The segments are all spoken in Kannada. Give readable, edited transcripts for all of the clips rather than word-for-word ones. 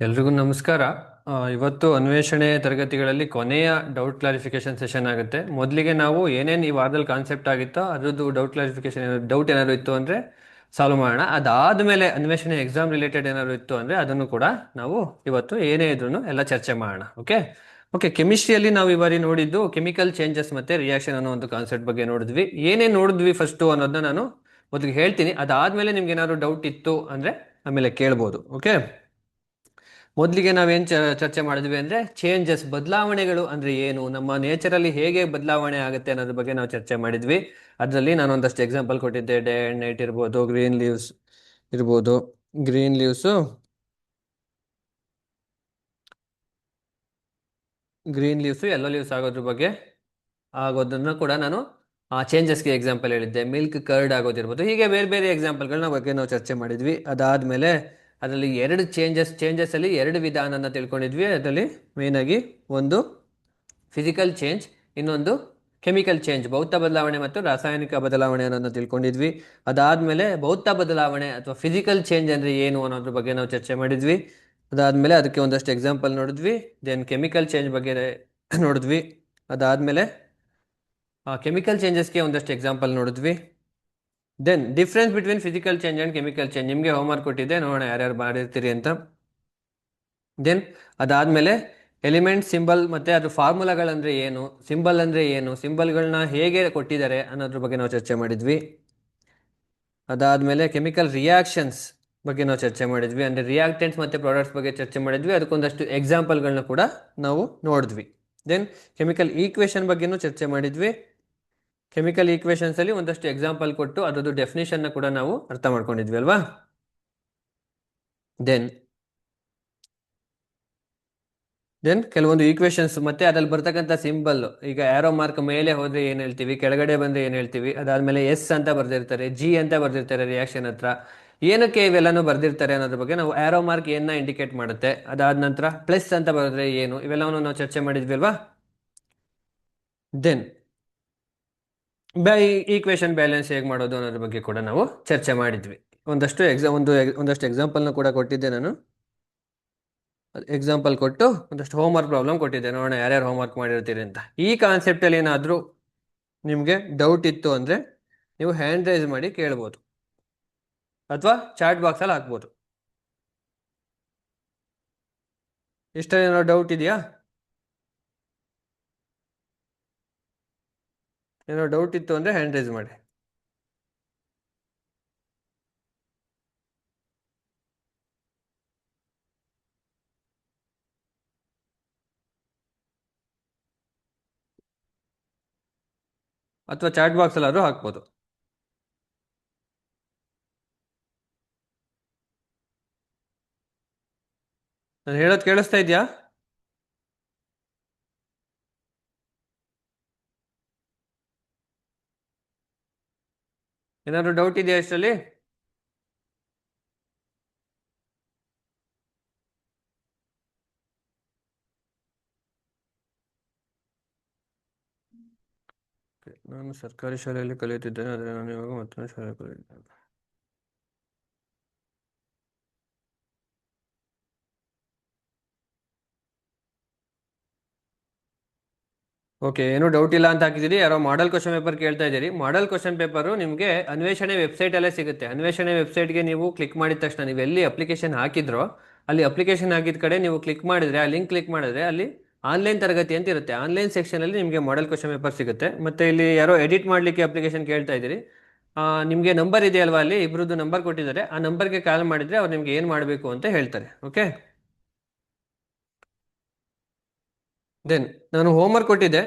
ಎಲ್ರಿಗೂ ನಮಸ್ಕಾರ. ಇವತ್ತು ಅನ್ವೇಷಣೆ ತರಗತಿಗಳಲ್ಲಿ ಕೊನೆಯ ಡೌಟ್ ಕ್ಲಾರಿಫಿಕೇಶನ್ ಸೆಷನ್ ಆಗುತ್ತೆ. ಮೊದಲಿಗೆ ನಾವು ಏನೇನು ಈ ವಾರದಲ್ಲಿ ಕಾನ್ಸೆಪ್ಟ್ ಆಗಿತ್ತೋ ಅದ್ರದ್ದು ಡೌಟ್ ಕ್ಲಾರಿಫಿಕೇಶನ್ ಡೌಟ್ ಏನಾದ್ರು ಇತ್ತು ಅಂದರೆ ಸಾಲ್ವ್ ಮಾಡೋಣ. ಅದಾದಮೇಲೆ ಅನ್ವೇಷಣೆ ಎಕ್ಸಾಮ್ ರಿಲೇಟೆಡ್ ಏನಾದ್ರು ಇತ್ತು ಅಂದರೆ ಅದನ್ನು ಕೂಡ ನಾವು ಇವತ್ತು ಏನೇ ಇದ್ರೂ ಎಲ್ಲ ಚರ್ಚೆ ಮಾಡೋಣ. ಓಕೆ ಓಕೆ ಕೆಮಿಸ್ಟ್ರಿಯಲ್ಲಿ ನಾವು ಇವಾಗ ನೋಡಿದ್ದು ಕೆಮಿಕಲ್ ಚೇಂಜಸ್ ಮತ್ತು ರಿಯಾಕ್ಷನ್ ಅನ್ನೋ ಒಂದು ಕಾನ್ಸೆಪ್ಟ್ ಬಗ್ಗೆ ನೋಡಿದ್ವಿ. ಏನೇನು ನೋಡಿದ್ವಿ ಫಸ್ಟು ಅನ್ನೋದನ್ನ ನಾನು ಮೊದಲಿಗೆ ಹೇಳ್ತೀನಿ. ಅದಾದಮೇಲೆ ನಿಮ್ಗೆ ಏನಾದ್ರು ಡೌಟ್ ಇತ್ತು ಅಂದರೆ ಆಮೇಲೆ ಕೇಳ್ಬೋದು. ಓಕೆ, ಮೊದಲಿಗೆ ನಾವೇನು ಚರ್ಚೆ ಮಾಡಿದ್ವಿ ಅಂದರೆ ಚೇಂಜಸ್, ಬದಲಾವಣೆಗಳು ಅಂದರೆ ಏನು, ನಮ್ಮ ನೇಚರಲ್ಲಿ ಹೇಗೆ ಬದಲಾವಣೆ ಆಗುತ್ತೆ ಅನ್ನೋದ್ರ ಬಗ್ಗೆ ನಾವು ಚರ್ಚೆ ಮಾಡಿದ್ವಿ. ಅದರಲ್ಲಿ ನಾನು ಒಂದಷ್ಟು ಎಕ್ಸಾಂಪಲ್ ಕೊಟ್ಟಿದ್ದೆ. ಡೇ ಆ್ಯಂಡ್ ನೈಟ್ ಇರ್ಬೋದು, ಗ್ರೀನ್ ಲೀವ್ಸ್ ಇರ್ಬೋದು, ಗ್ರೀನ್ ಲೀವ್ಸು ಯೆಲ್ಲೋ ಲೀವ್ಸ್ ಆಗೋದ್ರ ಬಗ್ಗೆ ಆಗೋದನ್ನು ಕೂಡ ನಾನು ಆ ಚೇಂಜಸ್ಗೆ ಎಕ್ಸಾಂಪಲ್ ಹೇಳಿದ್ದೆ. ಮಿಲ್ಕ್ ಕರ್ಡ್ ಆಗೋದಿರ್ಬೋದು, ಹೀಗೆ ಬೇರೆ ಬೇರೆ ಎಕ್ಸಾಂಪಲ್ಗಳನ್ನ ಬಗ್ಗೆ ನಾವು ಚರ್ಚೆ ಮಾಡಿದ್ವಿ. ಅದಾದಮೇಲೆ ಅದರಲ್ಲಿ ಎರಡು ಚೇಂಜಸ್ಸಲ್ಲಿ ಎರಡು ವಿಧಾನನ ತಿಳ್ಕೊಂಡಿದ್ವಿ. ಅದರಲ್ಲಿ ಮೇಯ್ನಾಗಿ ಒಂದು ಫಿಸಿಕಲ್ ಚೇಂಜ್, ಇನ್ನೊಂದು ಕೆಮಿಕಲ್ ಚೇಂಜ್, ಭೌತ ಬದಲಾವಣೆ ಮತ್ತು ರಾಸಾಯನಿಕ ಬದಲಾವಣೆ ಅನ್ನೋದನ್ನ ತಿಳ್ಕೊಂಡಿದ್ವಿ. ಅದಾದಮೇಲೆ ಭೌತ ಬದಲಾವಣೆ ಅಥವಾ ಫಿಸಿಕಲ್ ಚೇಂಜ್ ಅಂದರೆ ಏನು ಅನ್ನೋದ್ರ ಬಗ್ಗೆ ನಾವು ಚರ್ಚೆ ಮಾಡಿದ್ವಿ. ಅದಾದಮೇಲೆ ಅದಕ್ಕೆ ಒಂದಷ್ಟು ಎಕ್ಸಾಂಪಲ್ ನೋಡಿದ್ವಿ. ದೆನ್ ಕೆಮಿಕಲ್ ಚೇಂಜ್ ಬಗ್ಗೆ ನೋಡಿದ್ವಿ. ಅದಾದಮೇಲೆ ಕೆಮಿಕಲ್ ಚೇಂಜಸ್ಗೆ ಒಂದಷ್ಟು ಎಕ್ಸಾಂಪಲ್ ನೋಡಿದ್ವಿ. Then difference between physical change and chemical change, ನಿಮಗೆ ಹೋಮ್ವರ್ಕ್ ಕೊಟ್ಟಿದ್ದೆ, ನೋಡೋಣ ಯಾರ್ಯಾರು ಮಾಡಿರ್ತೀರಿ ಅಂತ. ದೆನ್ ಅದಾದಮೇಲೆ ಎಲಿಮೆಂಟ್, ಸಿಂಬಲ್ ಮತ್ತು ಅದು ಫಾರ್ಮುಲಾಗಳಂದರೆ ಏನು, ಸಿಂಬಲ್ ಅಂದರೆ ಏನು, ಸಿಂಬಲ್ಗಳನ್ನ ಹೇಗೆ ಕೊಟ್ಟಿದ್ದಾರೆ ಅನ್ನೋದ್ರ ಬಗ್ಗೆ ನಾವು ಚರ್ಚೆ ಮಾಡಿದ್ವಿ. ಅದಾದಮೇಲೆ ಕೆಮಿಕಲ್ ರಿಯಾಕ್ಷನ್ಸ್ ಬಗ್ಗೆ ನಾವು ಚರ್ಚೆ ಮಾಡಿದ್ವಿ. ಅಂದರೆ ರಿಯಾಕ್ಟೆಂಟ್ಸ್ ಮತ್ತು ಪ್ರಾಡಕ್ಟ್ಸ್ ಬಗ್ಗೆ ಚರ್ಚೆ ಮಾಡಿದ್ವಿ. ಅದಕ್ಕೊಂದಷ್ಟು ಎಕ್ಸಾಂಪಲ್ಗಳನ್ನ ಕೂಡ ನಾವು ನೋಡಿದ್ವಿ. ದೆನ್ ಕೆಮಿಕಲ್ ಈಕ್ವೇಷನ್ ಬಗ್ಗೆನೂ ಚರ್ಚೆ ಮಾಡಿದ್ವಿ. ಕೆಮಿಕಲ್ ಈಕ್ವೇಷನ್ಸಲ್ಲಿ ಒಂದಷ್ಟು ಎಕ್ಸಾಂಪಲ್ ಕೊಟ್ಟು ಅದರದ್ದು ಡೆಫಿನೇಷನ್ನ ಕೂಡ ನಾವು ಅರ್ಥ ಮಾಡ್ಕೊಂಡಿದ್ವಿ ಅಲ್ವಾ. ದೆನ್ ಕೆಲವೊಂದು ಈಕ್ವೇಷನ್ಸ್ ಮತ್ತೆ ಅದ್ರಲ್ಲಿ ಬರ್ತಕ್ಕಂಥ ಸಿಂಬಲ್, ಈಗ ಆರೋ ಮಾರ್ಕ್ ಮೇಲೆ ಹೋದ್ರೆ ಏನು ಹೇಳ್ತೀವಿ, ಕೆಳಗಡೆ ಬಂದ್ರೆ ಏನು ಹೇಳ್ತೀವಿ, ಅದಾದ್ಮೇಲೆ ಎಸ್ ಅಂತ ಬರ್ದಿರ್ತಾರೆ, ಜಿ ಅಂತ ಬರ್ದಿರ್ತಾರೆ ರಿಯಾಕ್ಷನ್ ಹತ್ರ, ಏನಕ್ಕೆ ಇವೆಲ್ಲನೂ ಬರ್ದಿರ್ತಾರೆ ಅನ್ನೋದ್ರ ಬಗ್ಗೆ ನಾವು ಆರೋ ಮಾರ್ಕ್ ಏನ ಇಂಡಿಕೇಟ್ ಮಾಡುತ್ತೆ, ಅದಾದ ನಂತರ ಪ್ಲಸ್ ಅಂತ ಬರೆದ್ರೆ ಏನು, ಇವೆಲ್ಲವನ್ನು ನಾವು ಚರ್ಚೆ ಮಾಡಿದ್ವಿ ಅಲ್ವಾ. ದೆನ್ ಈಕ್ವೇಷನ್ ಬ್ಯಾಲೆನ್ಸ್ ಹೇಗೆ ಮಾಡೋದು ಅನ್ನೋದ್ರ ಬಗ್ಗೆ ಕೂಡ ನಾವು ಚರ್ಚೆ ಮಾಡಿದ್ವಿ. ಒಂದಷ್ಟು ಎಕ್ಸಾಂಪಲ್ನ ಕೂಡ ಕೊಟ್ಟಿದ್ದೆ ನಾನು. ಎಕ್ಸಾಂಪಲ್ ಕೊಟ್ಟು ಒಂದಷ್ಟು ಹೋಮ್ವರ್ಕ್ ಪ್ರಾಬ್ಲಮ್ ಕೊಟ್ಟಿದ್ದೆ, ನೋಡೋಣ ಯಾರ್ಯಾರು ಹೋಮ್ವರ್ಕ್ ಮಾಡಿರ್ತೀರಿ ಅಂತ. ಈ ಕಾನ್ಸೆಪ್ಟಲ್ಲಿ ಏನಾದರೂ ನಿಮಗೆ ಡೌಟ್ ಇತ್ತು ಅಂದರೆ ನೀವು ಹ್ಯಾಂಡ್ ರೈಸ್ ಮಾಡಿ ಕೇಳ್ಬೋದು ಅಥವಾ ಚಾಟ್ ಬಾಕ್ಸಲ್ಲಿ ಹಾಕ್ಬೋದು. ಇಷ್ಟರಲ್ಲಿ ಏನಾದ್ರು ಡೌಟ್ ಇದೆಯಾ? ಏನಾದ್ರು ಡೌಟ್ ಇತ್ತು ಅಂದರೆ ಹ್ಯಾಂಡ್ ರೈಸ್ ಮಾಡಿ. ಅಥವಾ ಚಾಟ್ ಬಾಕ್ಸಲ್ಲಾದ್ರೂ ಹಾಕ್ಬೋದು. ನಾನು ಹೇಳೋದು ಕೇಳಿಸ್ತಾ ಇದೆಯಾ? ಏನಾದ್ರು ಡೌಟ್ ಇದೆಯಾ ಇಷ್ಟರಲ್ಲಿ? ನಾನು ಸರ್ಕಾರಿ ಶಾಲೆಯಲ್ಲಿ ಕಲಿಯುತ್ತಿದ್ದೇನೆ, ಆದರೆ ನಾನು ಇವಾಗ ಮತ್ತೊಂದು ಶಾಲೆ ಕಲಿಯುತ್ತೇನೆ. ಓಕೆ, ಏನೂ ಡೌಟ್ ಇಲ್ಲ ಅಂತ ಹಾಕಿದ್ದೀರಿ. ಯಾರೋ ಮಾಡೆಲ್ ಕ್ವಶನ್ ಪೇಪರ್ ಕೇಳ್ತಾ ಇದ್ದೀರಿ. ಮಾಡೆಲ್ ಕ್ವಶನ್ ಪೇಪರು ನಿಮಗೆ ಅನ್ವೇಷಣೆ ವೆಬ್ಸೈಟಲ್ಲೇ ಸಿಗುತ್ತೆ. ಅನ್ವೇಷಣೆ ವೆಬ್ಸೈಟ್ಗೆ ನೀವು ಕ್ಲಿಕ್ ಮಾಡಿದ ತಕ್ಷಣ, ನೀವು ಎಲ್ಲಿ ಅಪ್ಲಿಕೇಶನ್ ಹಾಕಿದ್ರೋ ಅಲ್ಲಿ ಅಪ್ಲಿಕೇಶನ್ ಹಾಕಿದ ಕಡೆ ನೀವು ಕ್ಲಿಕ್ ಮಾಡಿದರೆ, ಆ ಲಿಂಕ್ ಕ್ಲಿಕ್ ಮಾಡಿದ್ರೆ ಅಲ್ಲಿ ಆನ್ಲೈನ್ ತರಗತಿ ಅಂತ ಇರುತ್ತೆ. ಆನ್ಲೈನ್ ಸೆಕ್ಷನಲ್ಲಿ ನಿಮಗೆ ಮಾಡೆಲ್ ಕ್ವಶನ್ ಪೇಪರ್ ಸಿಗುತ್ತೆ. ಮತ್ತು ಇಲ್ಲಿ ಯಾರೋ ಎಡಿಟ್ ಮಾಡಲಿಕ್ಕೆ ಅಪ್ಲಿಕೇಶನ್ ಕೇಳ್ತಾ ಇದ್ದೀರಿ, ನಿಮಗೆ ನಂಬರ್ ಇದೆಯಲ್ವಾ, ಅಲ್ಲಿ ಇಬ್ಬರದ್ದು ನಂಬರ್ ಕೊಟ್ಟಿದ್ದಾರೆ. ಆ ನಂಬರ್ಗೆ ಕಾಲ್ ಮಾಡಿದರೆ ಅವ್ರು ನಿಮಗೆ ಏನು ಮಾಡಬೇಕು ಅಂತ ಹೇಳ್ತಾರೆ. ಓಕೆ, ದೆನ್ ನಾನು ಹೋಮ್ವರ್ಕ್ ಕೊಟ್ಟಿದ್ದೆ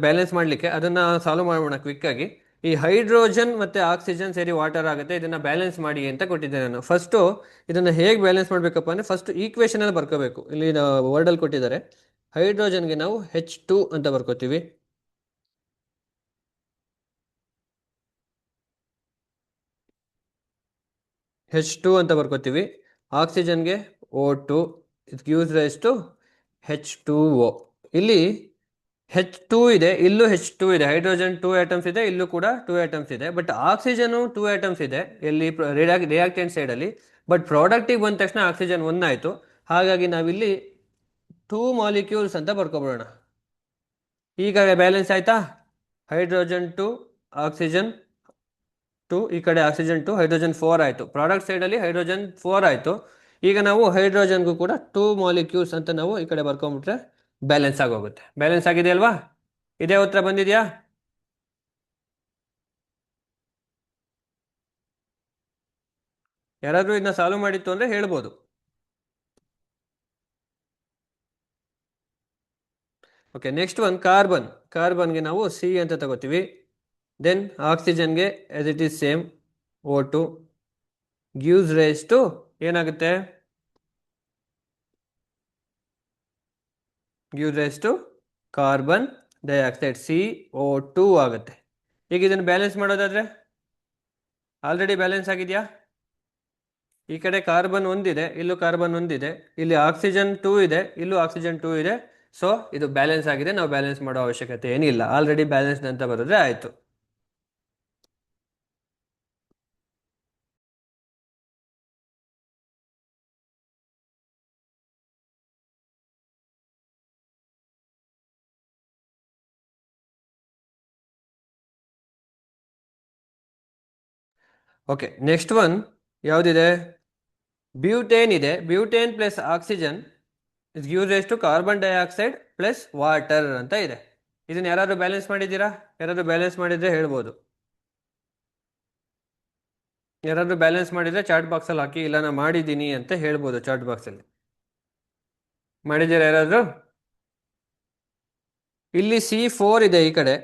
ಬ್ಯಾಲೆನ್ಸ್ ಮಾಡಲಿಕ್ಕೆ, ಅದನ್ನು ಸಾಲ್ವ್ ಮಾಡೋಣ ಕ್ವಿಕ್ಕಾಗಿ. ಈ ಹೈಡ್ರೋಜನ್ ಮತ್ತು ಆಕ್ಸಿಜನ್ ಸೇರಿ ವಾಟರ್ ಆಗುತ್ತೆ, ಇದನ್ನು ಬ್ಯಾಲೆನ್ಸ್ ಮಾಡಿ ಅಂತ ಕೊಟ್ಟಿದ್ದೆ ನಾನು. ಫಸ್ಟು ಇದನ್ನು ಹೇಗೆ ಬ್ಯಾಲೆನ್ಸ್ ಮಾಡಬೇಕಪ್ಪ ಅಂದರೆ, ಫಸ್ಟ್ ಈಕ್ವೇಷನಲ್ಲಿ ಬರ್ಕೋಬೇಕು. ಇಲ್ಲಿ ವರ್ಡಲ್ಲಿ ಕೊಟ್ಟಿದ್ದಾರೆ, ಹೈಡ್ರೋಜನ್ಗೆ ನಾವು H2 ಅಂತ ಬರ್ಕೋತೀವಿ. H2 ಅಂತ ಬರ್ಕೋತೀವಿ. ಆಕ್ಸಿಜನ್ಗೆ O2, it gives rise to H2O. ಇಲ್ಲಿ H2 ಇದೆ, ಇಲ್ಲೂ H2 ಇದೆ. ಹೈಡ್ರೋಜನ್ 2 ಐಟಮ್ಸ್ ಇದೆ, ಇಲ್ಲೂ ಕೂಡ 2 ಐಟಮ್ಸ್ ಇದೆ. ಬಟ್ ಆಕ್ಸಿಜನ್ 2 ಐಟಮ್ಸ್ ಇದೆ ಎಲ್ಲಿ, ರಿಯಾಕ್ಟೆಂಟ್ ಸೈಡಲ್ಲಿ. ಬಟ್ ಪ್ರಾಡಕ್ಟಿಗೆ ಬಂದ ತಕ್ಷಣ ಆಕ್ಸಿಜನ್ 1 ಆಯಿತು. ಹಾಗಾಗಿ ನಾವಿಲ್ಲಿ 2 ಮಾಲಿಕ್ಯೂಲ್ಸ್ ಅಂತ ಬರ್ಕೊಬಿಡೋಣ. ಈಗ ಬ್ಯಾಲೆನ್ಸ್ ಆಯ್ತಾ? ಹೈಡ್ರೋಜನ್ ಟು ಆಕ್ಸಿಜನ್ ಟು, ಈ ಕಡೆ ಆಕ್ಸಿಜನ್ ಟು ಹೈಡ್ರೋಜನ್ 4 ಆಯಿತು. ಪ್ರಾಡಕ್ಟ್ ಸೈಡಲ್ಲಿ ಹೈಡ್ರೋಜನ್ 4 ಆಯಿತು. ಈಗ ನಾವು ಹೈಡ್ರೋಜನ್ಗೂ ಕೂಡ 2 ಮಾಲಿಕ್ಯೂಲ್ಸ್ ಅಂತ ನಾವು ಈ ಕಡೆ ಬರ್ಕೊಂಡ್ಬಿಟ್ರೆ ಬ್ಯಾಲೆನ್ಸ್ ಆಗೋಗುತ್ತೆ. ಬ್ಯಾಲೆನ್ಸ್ ಆಗಿದೆ ಅಲ್ವಾ? ಇದೇ ಉತ್ತರ ಬಂದಿದೆಯಾ? ಯಾರಾದರೂ ಇದನ್ನ ಸಾಲ್ವ್ ಮಾಡಿತ್ತು ಅಂದರೆ ಹೇಳ್ಬೋದು. Okay, next one carbon. ಕಾರ್ಬನ್ಗೆ ನಾವು ಸಿ ಅಂತ ತಗೋತೀವಿ. ದೆನ್ ಆಕ್ಸಿಜನ್ಗೆ as it is same O2 gives rise to ಏನಾಗುತ್ತೆ? Gives rise to carbon dioxide CO2 ಆಗುತ್ತೆ. ಈಗ ಇದನ್ನು ಬ್ಯಾಲೆನ್ಸ್ ಮಾಡೋದಾದ್ರೆ ಆಲ್ರೆಡಿ ಬ್ಯಾಲೆನ್ಸ್ ಆಗಿದೆಯಾ? ಈ ಕಡೆ ಕಾರ್ಬನ್ ಒಂದಿದೆ, ಇಲ್ಲೂ ಕಾರ್ಬನ್ ಒಂದಿದೆ, ಇಲ್ಲಿ ಆಕ್ಸಿಜನ್ 2 ಇದೆ, ಇಲ್ಲೂ ಆಕ್ಸಿಜನ್ 2 ಇದೆ. ಸೊ ಇದು ಬ್ಯಾಲೆನ್ಸ್ ಆಗಿದೆ, ನಾವು ಬ್ಯಾಲೆನ್ಸ್ ಮಾಡೋ ಅವಶ್ಯಕತೆ ಏನಿಲ್ಲ. ಆಲ್ರೆಡಿ ಬ್ಯಾಲೆನ್ಸ್ ಅಂತ ಬರೆದ್ರೆ ಆಯಿತು. ಓಕೆ, ನೆಕ್ಸ್ಟ್ ಒನ್ ಯಾವುದಿದೆ? ಬ್ಯೂಟೇನ್ ಇದೆ. Butane plus oxygen is gives rise to carbon dioxide plus water ಅಂತ ಇದೆ. ಇದನ್ನ ಯಾರಾದರೂ ಬ್ಯಾಲೆನ್ಸ್ ಮಾಡಿದ್ದೀರಾ? ಯಾರಾದರೂ ಬ್ಯಾಲೆನ್ಸ್ ಮಾಡಿದ್ರೆ ಹೇಳ್ಬೋದು. ಯಾರಾದರೂ ಬ್ಯಾಲೆನ್ಸ್ ಮಾಡಿದ್ರೆ ಚಾಟ್ ಬಾಕ್ಸಲ್ಲಿ ಹಾಕಿ, ಇಲ್ಲ ನಾನು ಮಾಡಿದ್ದೀನಿ ಅಂತ ಹೇಳ್ಬೋದು ಚಾಟ್ ಬಾಕ್ಸಲ್ಲಿ. ಮಾಡಿದ್ದೀರಾ ಯಾರಾದರೂ? ಇಲ್ಲಿ C4 ಇದೆ,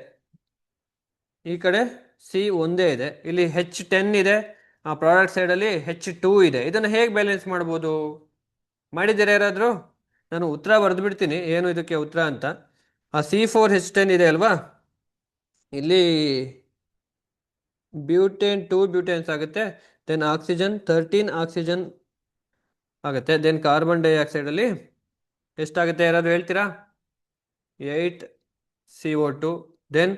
ಈ ಕಡೆ ಸಿ ಒಂದೇ ಇದೆ, ಇಲ್ಲಿ H10 ಇದೆ, ಆ ಪ್ರಾಡಕ್ಟ್ ಸೈಡಲ್ಲಿ H2 ಇದೆ. ಇದನ್ನು ಹೇಗೆ ಬ್ಯಾಲೆನ್ಸ್ ಮಾಡ್ಬೋದು? ಮಾಡಿದ್ದೀರಾ ಯಾರಾದರೂ? ನಾನು ಉತ್ತರ ಬರೆದು ಬಿಡ್ತೀನಿ, ಏನು ಇದಕ್ಕೆ ಉತ್ತರ ಅಂತ. ಆ C4H10 ಇದೆ ಅಲ್ವಾ, ಇಲ್ಲಿ ಬ್ಯೂಟೇನ್ 2 ಬ್ಯೂಟೇನ್ಸ್ ಆಗುತ್ತೆ. ದೆನ್ ಆಕ್ಸಿಜನ್ 13 ಆಕ್ಸಿಜನ್ ಆಗುತ್ತೆ. ದೆನ್ ಕಾರ್ಬನ್ ಡೈಆಕ್ಸೈಡಲ್ಲಿ ಎಷ್ಟಾಗುತ್ತೆ ಯಾರಾದರೂ ಹೇಳ್ತೀರಾ? 8 CO2 ದೆನ್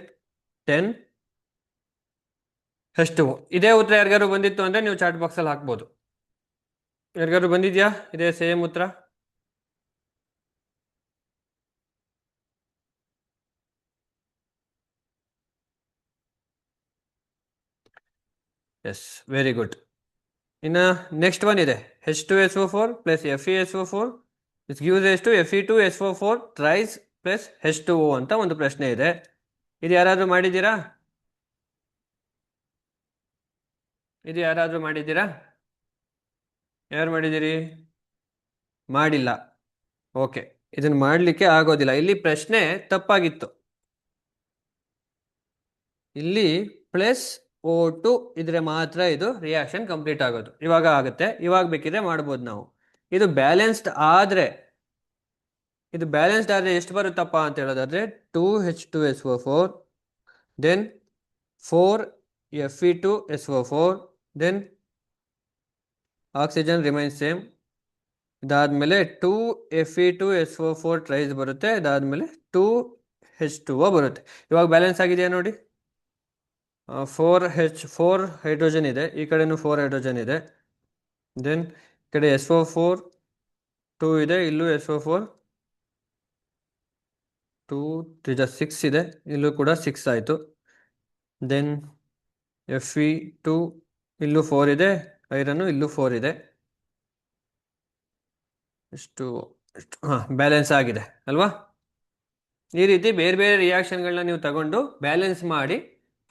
10 H2O. ಇದೇ ಉತ್ತರ ಯಾರಿಗಾರು ಬಂದಿತ್ತು ಅಂದರೆ ನೀವು ಚಾಟ್ ಬಾಕ್ಸಲ್ಲಿ ಹಾಕ್ಬೋದು. ಯಾರಿಗಾರು ಬಂದಿದೆಯಾ ಇದೇ ಸೇಮ್ ಉತ್ತರ? Yes, very good. ಇನ್ನು ನೆಕ್ಸ್ಟ್ ಒನ್ ಇದೆ H2SO4 plus FeSO4 is gives rise to Fe2SO4 thrice plus H2O ಅಂತ ಒಂದು ಪ್ರಶ್ನೆ ಇದೆ. ಇದು ಯಾರಾದರೂ ಮಾಡಿದ್ದೀರಾ? ಇದು ಯಾರಾದರೂ ಮಾಡಿದ್ದೀರಾ? ಯಾರು ಮಾಡಿದ್ದೀರಿ? ಮಾಡಿಲ್ಲ. ಓಕೆ, ಇದನ್ನು ಮಾಡಲಿಕ್ಕೆ ಆಗೋದಿಲ್ಲ. ಇಲ್ಲಿ ಪ್ರಶ್ನೆ ತಪ್ಪಾಗಿತ್ತು. ಇಲ್ಲಿ +O2 ಇದ್ರೆ ಮಾತ್ರ ಇದು ರಿಯಾಕ್ಷನ್ ಕಂಪ್ಲೀಟ್ ಆಗೋದು. ಇವಾಗ ಆಗುತ್ತೆ, ಇವಾಗ ಬೇಕಿದ್ರೆ ಮಾಡ್ಬೋದು ನಾವು. ಇದು ಬ್ಯಾಲೆನ್ಸ್ಡ್ ಆದರೆ ಎಷ್ಟು ಬರುತ್ತಪ್ಪ ಅಂತ ಹೇಳೋದಾದ್ರೆ 2H2SO4 then 4Fe2SO4 then oxygen remains same. ಇದಾದ್ಮೇಲೆ 2Fe2SO4 ಟ್ರೈಸ್ ಬರುತ್ತೆ. ಇದಾದ್ಮೇಲೆ 2H2O ಬರುತ್ತೆ. ಇವಾಗ ಬ್ಯಾಲೆನ್ಸ್ ಆಗಿದೆಯಾ ನೋಡಿ. 4 ಹೈಡ್ರೋಜನ್ ಇದೆ, ಈ ಕಡೆನೂ 4 ಹೈಡ್ರೋಜನ್ ಇದೆ. ದೆನ್ ಈ ಕಡೆ SO4 2 ಇದೆ, ಇಲ್ಲೂ SO4 2 3 6 ಇದೆ, ಇಲ್ಲೂ ಕೂಡ 6 ಆಯಿತು. ದೆನ್ Fe2 ಇಲ್ಲೂ 4 ಇದೆ, ಐರನ್ನು ಇಲ್ಲೂ 4 ಇದೆ. ಎಷ್ಟು ಬ್ಯಾಲೆನ್ಸ್ ಆಗಿದೆ ಅಲ್ವಾ? ಈ ರೀತಿ ಬೇರೆ ಬೇರೆ ರಿಯಾಕ್ಷನ್ಗಳನ್ನ ನೀವು ತಗೊಂಡು ಬ್ಯಾಲೆನ್ಸ್ ಮಾಡಿ